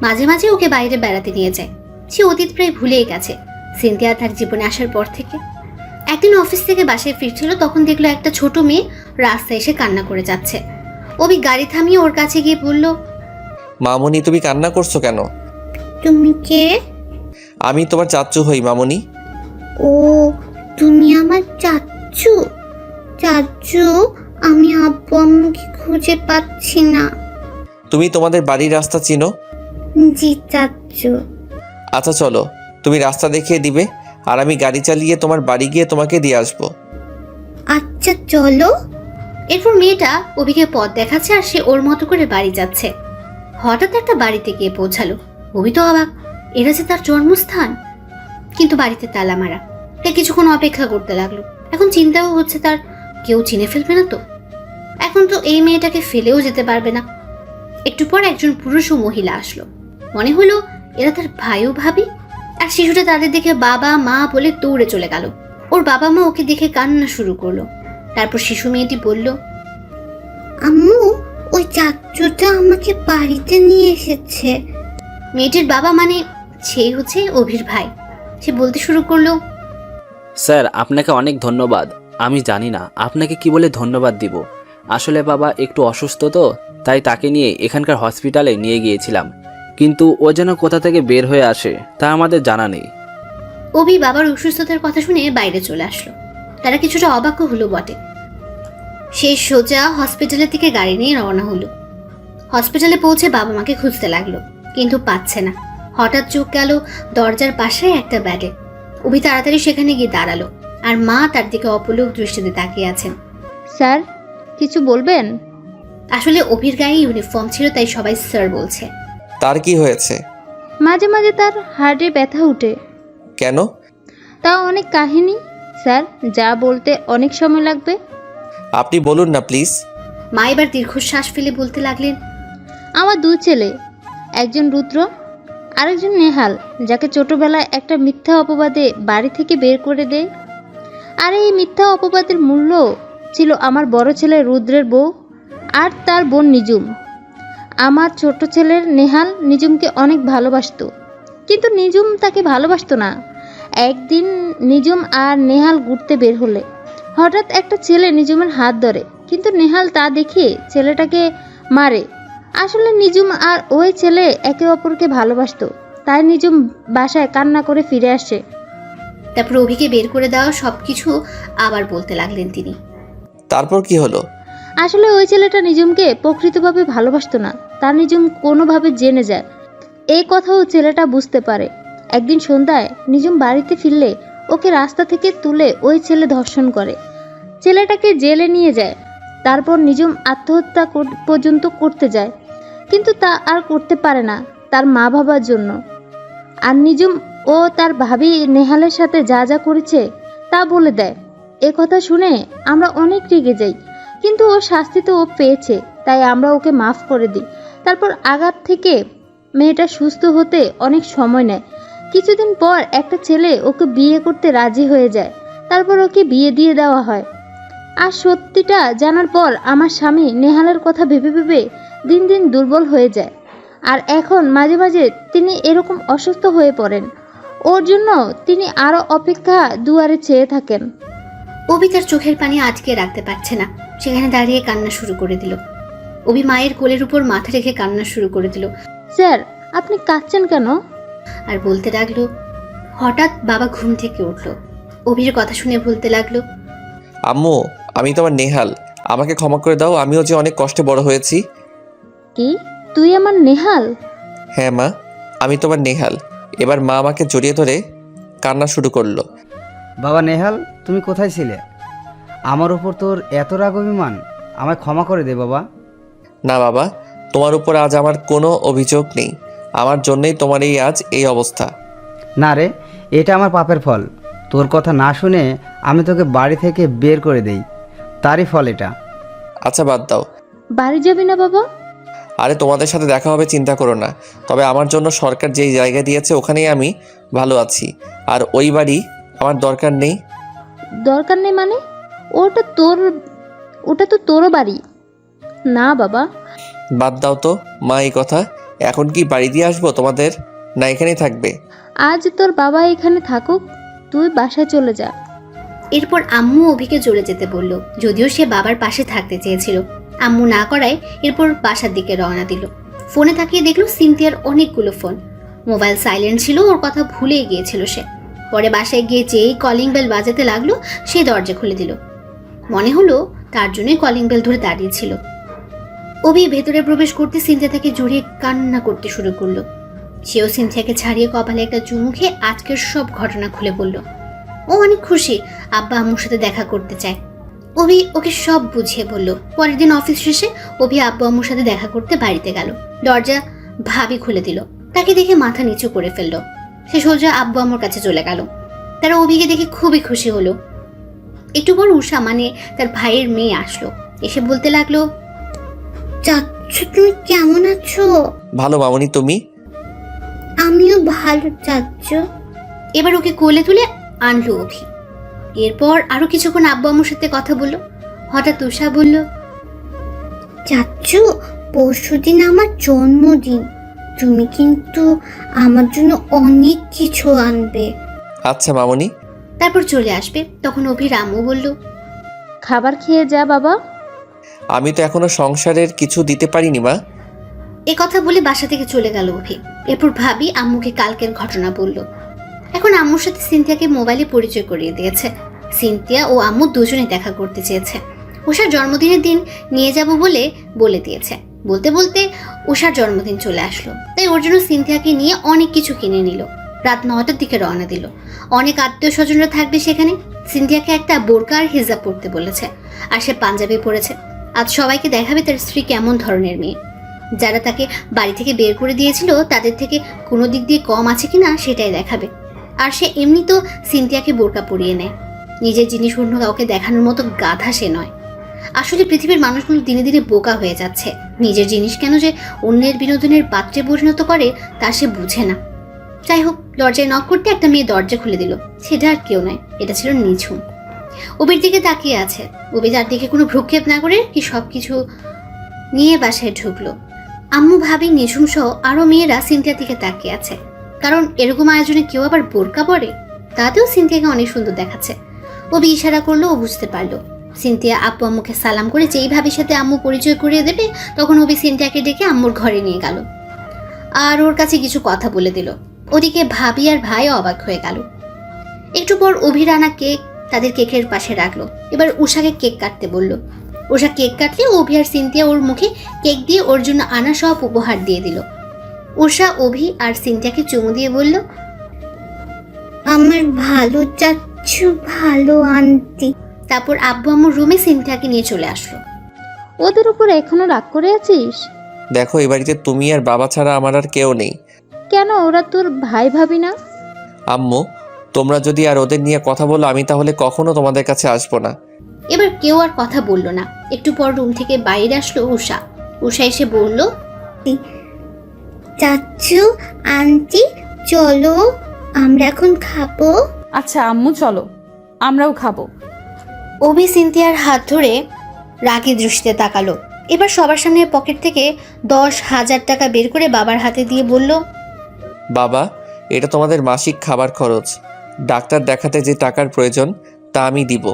মাঝে মাঝে ওকে বাইরে বেড়াতে নিয়ে যায়। সে অতীত প্রায় ভুলেই গেছে সিনথিয়া তার জীবনে আসার পর থেকে। একদিন অফিস থেকে বাসায় ফিরছিল, তখন দেখলো একটা ছোট মেয়ে রাস্তায় এসে কান্না করে যাচ্ছে। অভি গাড়ি থামিয়ে ওর কাছে গিয়ে বলল, মামুনি, তুমি কান্না করছো কেন? তুমি কে? আমি তোমার চাচ্চু হই মামুনি। ও, তুমি আমার চাচ্চু? চাচ্চু, আমি আব্বু আম্মুকে খুঁজে পাচ্ছি না। তুমি তোমাদের বাড়ির রাস্তা চিনো? জি চাচ্চু। আচ্ছা চলো, তুমি রাস্তা দেখিয়ে দিবে আর আমি গাড়ি চালিয়ে তোমার বাড়ি গিয়ে তোমাকে দিয়ে আসবো। আচ্ছা চলো। এরপর মেয়েটা অভিকে পথ দেখাচ্ছে আর সে ওর মতো করে বাড়ি যাচ্ছে। হঠাৎ একটা বাড়িতে গিয়ে পৌঁছালো। অভি তো অবাক, এরা যে তার জন্মস্থান, কিন্তু বাড়িতে তালা মারা। তাই কিছুক্ষণ অপেক্ষা করতে লাগলো। এখন চিন্তাও হচ্ছে তার কেউ চিনে ফেলবে না তো। এখন তো এই মেয়েটাকে ফেলেও যেতে পারবে না। একটু পর একজন পুরুষ ও মহিলা আসলো। মনে হলো এরা তার ভাই ও ভাবি। আর শিশুটা তাদের দেখে বাবা মা বলে দৌড়ে চলে গেল। ওর বাবা মা ওকে দেখে কান্না শুরু করলো। তারপর শিশু মেয়েটি বলল, আম্মু, ওই চাচ্চুটা আমাকে বাড়িতে নিয়ে এসেছে। মেয়েটির বাবা মানে সেই হচ্ছে অভির ভাই। সে বলতে শুরু করলো, স্যার আপনাকে অনেক ধন্যবাদ। আমি জানি না আপনাকে কি বলে ধন্যবাদ দিব। আসলে বাবা একটু অসুস্থ তো, তাই তাকে নিয়ে এখানকার হসপিটালে নিয়ে গিয়েছিলাম, কিন্তু ও যেন কোথা থেকে বের হয়ে আসে তা আমাদের জানা নেই। অভি বাবার অসুস্থতার কথা শুনে বাইরে চলে আসলো। তারা কিছুটা অবাক হলো বটে। সে সোজা হসপিটালের থেকে গাড়ি নিয়ে রওনা হলো। হসপিটালে পৌঁছে বাবা মাকে খুঁজতে লাগলো, কিন্তু পাচ্ছে না। হঠাৎ চোখ গেল দরজার পাশে একটা ব্যাগে। অভি তাড়াতাড়ি সেখানে গিয়ে দাঁড়ালো, আর মা তার দিকে অপলক দৃষ্টিতে তাকিয়ে আছেন। স্যার কিছু বলবেন? আসলে অভির গায়ে ইউনিফর্ম ছিল, তাই সবাই স্যার বলছে। তার কি হয়েছে? মাঝে মাঝে তার হার্টে ব্যথা উঠে। কেন? তা অনেক কাহিনী স্যার, যা বলতে অনেক সময় লাগবে। আপনি বলুন না প্লিজ। মা এবার দীর্ঘশ্বাস ফেলে বলতে লাগলেন, আমার 2 ছেলে, একজন রুদ্র, আরেকজন নেহাল, যাকে ছোটবেলায় একটা মিথ্যা অপবাদে বাড়ি থেকে বের করে দেয়। আর এই মিথ্যা অপবাদের মূল্য ছিল আমার বড় ছেলে রুদ্রের বউ আর তার বোন নিজুম। আমার ছোট ছেলের নেহাল নিজুমকে অনেক ভালোবাসতো, কিন্তু নিজুম তাকে ভালোবাসতো না। একদিন নিজুম আর নেহাল ঘুরতে বের হলে হঠাৎ একটা ছেলে নিজুমের হাত ধরে, কিন্তু নেহাল তা দেখে ছেলেটাকে মারে। আসলে নিজুম আর ওই ছেলে একে অপরকে ভালোবাসতো, তাই নিজুম বাসায় কান্না করে ফিরে আসে। তারপর অভিকে বের করে দেওয়া সবকিছু আবার বলতে লাগলেন তিনি। তারপর কি হলো? আসলে ওই ছেলেটা নিজুমকে প্রকৃতভাবে ভালোবাসতো না, তার নিজুম কোনোভাবে জেনে যায়। এই কথাও ছেলেটা বুঝতে পারে। একদিন সন্ধ্যায় নিজুম বাড়িতে ফিরলে ওকে রাস্তা থেকে তুলে ওই ছেলে ধর্ষণ করে, ছেলেটাকে জেলে নিয়ে যায়। তারপর নিজুম আত্মহত্যা পর্যন্ত করতে যায়, কিন্তু তা আর করতে পারে না তার মা বাবার জন্য। আর নিজুম ও তার ভাবি নেহালের সাথে যা যা করেছে তা বলে দেয়। এ কথা শুনে আমরা অনেক রেগে যাই, কিন্তু ও শাস্তি তো ও পেয়েছে, তাই আমরা ওকে মাফ করে দিই। তারপর আঘাত থেকে মেয়েটা সুস্থ হতে অনেক সময় নেয়। কিছুদিন পর একটা ছেলে ওকে বিয়ে করতে রাজি হয়ে যায়, তারপর ওকে বিয়ে দিয়ে দেওয়া হয়। আর সত্যিটা জানার পর আমার স্বামী নেহালের কথা ভেবে ভেবে দিন দিন দুর্বল হয়ে যায়, আর এখন মাঝে মাঝে তিনি এরকম অসুস্থ হয়ে পড়েন। ওর জন্য তিনি আরও অপেক্ষা দুয়ারে চেয়ে থাকেন। অভি তার চোখের পানি আটকে রাখতে পারছে না, সেখানে দাঁড়িয়ে কান্না শুরু করে দিল। অভি মায়ের কোলের উপর মাথা রেখে কান্না শুরু করে দিল। স্যার আপনি কাঁদছেন কেন? আর বলতে লাগলো, হঠাৎ বাবা ঘুম থেকে উঠলো। অভির কথা শুনে বলতে লাগলো, আম্মু, আমি তোমার নেহাল, আমাকে ক্ষমা করে দাও। আমিও যে অনেক কষ্টে বড় হয়েছি। কি তুই আমার নেহাল? হ্যাঁ মা, আমি তোমার নেহাল। এবার মা আমাকে জড়িয়ে ধরে কান্না শুরু করলো। বাবা নেহাল, তুমি কোথায় ছিলে? আমার উপর তোর এত রাগ অভিমান? আমায় ক্ষমা করে দে বাবা। না বাবা, তোমার উপর আজ আমার কোনো অভিযোগ নেই। আমার জন্যই তোমার আজ এই অবস্থা। না রে, এটা আমার পাপের ফল। তোর কথা না শুনে আমি তোকে বাড়ি থেকে বের করে দেই, তারই ফল এটা। আচ্ছা বাদ দাও। বাড়ি যাবি না বাবা? আরে তোমাদের সাথে দেখা হবে, চিন্তা করো না। তবে আমার জন্য সরকার যেই জায়গা দিয়েছে ওখানেই আমি ভালো আছি, আর ওই বাড়ি আমার দরকার নেই। দরকার নেই মানে? ওটা তো তোরও বাড়ি না বাবা। বাদ দাও তো মা এই কথা। এখন কি বাড়ি দিয়ে আসবো তোমাদের, না এখানেই থাকবে? আজ তোর বাবা এখানে থাকুক, তুই বাসায় চলে যা। এরপর আম্মু অভিকে চলে যেতে বলল, যদিও সে বাবার পাশে থাকতে চেয়েছিল। আম্মু না করায় এরপর বাসার দিকে রওনা দিল। ফোনে তাকিয়ে দেখলো সিনথিয়ার অনেকগুলো ফোন। মোবাইল সাইলেন্ট ছিল, ওর কথা ভুলেই গিয়েছিল সে। পরে বাসায় গিয়ে যেই কলিং বেল বাজাতে লাগলো, সে দরজা খুলে দিল। মনে হলো তার জন্যই কলিং বেল ধরে দাঁড়িয়েছিল। অভি ভেতরে প্রবেশ করতে সিনথিয়া তাকে জড়িয়ে কান্না করতে শুরু করলো। সেও সিনথিয়াকে ছাড়িয়ে কপালে একটা চুমু খেয়ে আজকের সব ঘটনা খুলে বলল। ও অনেক খুশি, আব্বা আম্মুর সাথে দেখা করতে চায়। অভি ওকে সব বুঝিয়ে বলল। পরের দিন অফিস শেষে অভি আব্বু আম্মুর সাথে দেখা করতে বাড়িতে গেল। দরজা ভাবি খুলে দিল। তাকে দেখে মাথা নিচু করে ফেলল। সে সোজা আব্বু আম্মুর কাছে চলে গেল। তারা অভিকে দেখে খুবই খুশি হলো। একটু পর উষা মানে তার ভাইয়ের মেয়ে আসলো। এসে বলতে লাগলো, চাচ্ছু তুমি কেমন আছো? ভালো মামনি, তুমি? আমিও ভালো চাচ্ছু। এবার ওকে কোলে তুলে আনলো অভি। এরপর আরো কিছুক্ষণ আব্বু আম্মুর সাথে কথা বললো। হঠাৎ উষা বলল, চাচ্ছু পরশুদিন আমার জন্মদিন, তুমি কিন্তু আমার জন্য অনেক কিছু আনবে। আচ্ছা মামনি। তারপর চলে আসবে। তখন অভির আম্মু বলল, খাবার খেয়ে যা বাবা। আমি তো এখনো সংসারের কিছু দিতে পারিনি মা। এ কথা বলে বাসা থেকে চলে গেল অভি। এরপর ভাবি আম্মুকে কালকের ঘটনা বলল। এখন আম্মুর সাথে সিনথিয়াকে মোবাইলে পরিচয় করিয়ে দিয়েছে। সিনথিয়া ও আম্মু দুজনে দেখা করতে চেয়েছে। উষার জন্মদিনের দিন নিয়ে যাব বলে দিয়েছে। বলতে বলতে উষার জন্মদিন চলে আসলো, তাই ওর জন্য সিনথিয়াকে নিয়ে অনেক কিছু কিনে নিল। রাত 9টার দিকে রওনা দিল। অনেক আত্মীয় স্বজনরা থাকবে সেখানে। সিনথিয়াকে একটা বোরকা আর হিজাব পরতে বলেছে, আর সে পাঞ্জাবি পরেছে। আজ সবাইকে দেখাবে তার স্ত্রী কেমন ধরনের মেয়ে। যারা তাকে বাড়ি থেকে বের করে দিয়েছিল তাদের থেকে কোনো দিক দিয়ে কম আছে কিনা সেটাই দেখাবে। আর সে এমনি তো সিনথিয়াকে বোরকা পরিয়ে নেয়। নিজের জিনিস অন্য কাউকে দেখানোর মতো গাধা সে নয়। আসলে পৃথিবীর মানুষগুলো দিনে দিনে বোকা হয়ে যাচ্ছে। নিজের জিনিস কেন যে অন্যের বিনোদনের পাত্রে পরিণত করে তা সে বুঝে না। যাই হোক, দরজায় নক করতে একটা মেয়ে দরজা খুলে দিল। সেটা আর কেউ নয়, এটা ছিল নিঝুম। ওবির দিকে তাকিয়ে আছে। ওবি তার দিকে কোনো ভ্রুক্ষেপ না করে কি সবকিছু নিয়ে বাসায় ঢুকলো। আম্মু ভাবি নিঝুম সহ আরো মেয়েরা সিনথিয়ার দিকে তাকিয়ে আছে, কারণ এরকম আয়োজনে কেউ আবার বোরকা পরে। তাতেও সিনথিয়াকে অনেক সুন্দর দেখাচ্ছে। ওবি ইশারা করলো, ও বুঝতে পারলো। সিনথিয়া আব্বু আম্মুকে সালাম করে যেই ভাবির সাথে আম্মু পরিচয় করিয়ে দেবে, তখন ওবি সিনথিয়াকে ডেকে আম্মুর ঘরে নিয়ে গেল আর ওর কাছে কিছু কথা বলে দিল। ওদিকে ভাবি আর ভাই অবাক হয়ে গেল। একটু পর অভি রানা কেক তাদের কেকের পাশে রাখলো। এবার উষাকে কেক কাটতে বলল। উষা কেক কাটলে অভি আর সিনথিয়া ওর মুখে কেক দিয়ে ওর জন্য আনা সব উপহার দিয়ে দিল। উষা অভি আর সিনথিয়াকে চুমু দিয়ে বলল, আমার ভালো চাচ্ছু, ভালো আন্টি। তারপর আব্বু আম্মুর রুমে সিনথিয়াকে নিয়ে চলে আসলো। ওদের উপর এখনো রাগ করে আছিস? দেখো, এই বাড়িতে তুমি আর বাবা ছাড়া আমার আর কেউ নেই। কেন, ওরা তোর ভাই ভাবি না? আম্মু, তোমরা যদি আর ওদের নিয়ে কথা বলো আমি তাহলে কখনো তোমাদের কাছে আসবো না। এবার কেউ আর কথা বলল না। একটু পর রুম থেকে বাইরে আসলো উষা। উষা এসে বলল, চাচ্ছু, আন্টি চলো, আমরা এখন খাবো। আচ্ছা আম্মু চলো, আমরাও খাবো। অভি সিনথিয়ার হাত ধরে রাগী দৃষ্টিতে তাকালো। এবার সবার সামনে পকেট থেকে 10,000 টাকা বের করে বাবার হাতে দিয়ে বলল, বাবা, এটা তোমাদের মাসিক খাবার খরচ। ডাক্তার দেখাতে যে টাকার প্রয়োজন তা আমি দিব,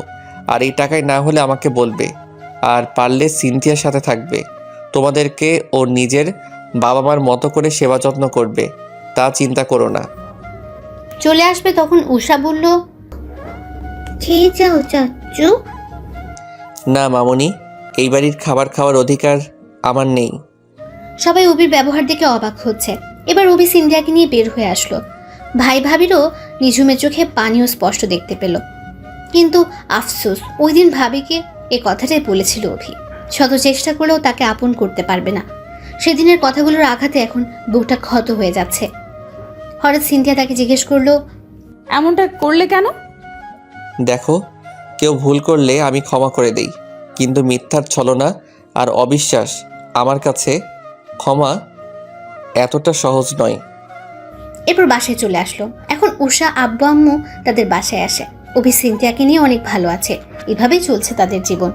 আর এই টাকায় না হলে আমাকে বলবে। আর পারলে সিনথিয়ার সাথে থাকবে। তোমাদেরকে ওর নিজের বাবা মার মতো করে সেবা যত্ন করবে, তা চিন্তা করো না। চলে আসবে। তখন উষা বলল, খেয়ে যাও চাচ্ছু। না মামনি, এই বাড়ির খাবার খাওয়ার অধিকার আমার নেই। সবাই অভির ব্যবহার দেখে অবাক হচ্ছে। এবার অভি সিনথিয়াকে নিয়ে বের হয়ে আসলো। ভাই ভাবিরও নিঝুমের চোখে পানিও স্পষ্ট দেখতে পেল। কিন্তু আফসোস, ওই দিন ভাবিকে এ কথাটাই বলেছিল অভি। শত চেষ্টা করেও তাকে আপন করতে পারবে না। সেদিনের কথাগুলোর আঘাতে এখন বুকটা ক্ষত হয়ে যাচ্ছে। হঠাৎ সিনথিয়া তাকে জিজ্ঞেস করলো, এমনটা করলে কেন? দেখো, কেউ ভুল করলে আমি ক্ষমা করে দেই, কিন্তু মিথ্যার ছলনা আর অবিশ্বাস আমার কাছে ক্ষমা এতটা সহজ নয়। এরপর বাসায় চলে আসলো। এখন উষা আব্বু আম্মু তাদের বাসায় আসে। অভি সিনথিয়াকে নিয়ে অনেক ভালো আছে। এভাবেই চলছে তাদের জীবন।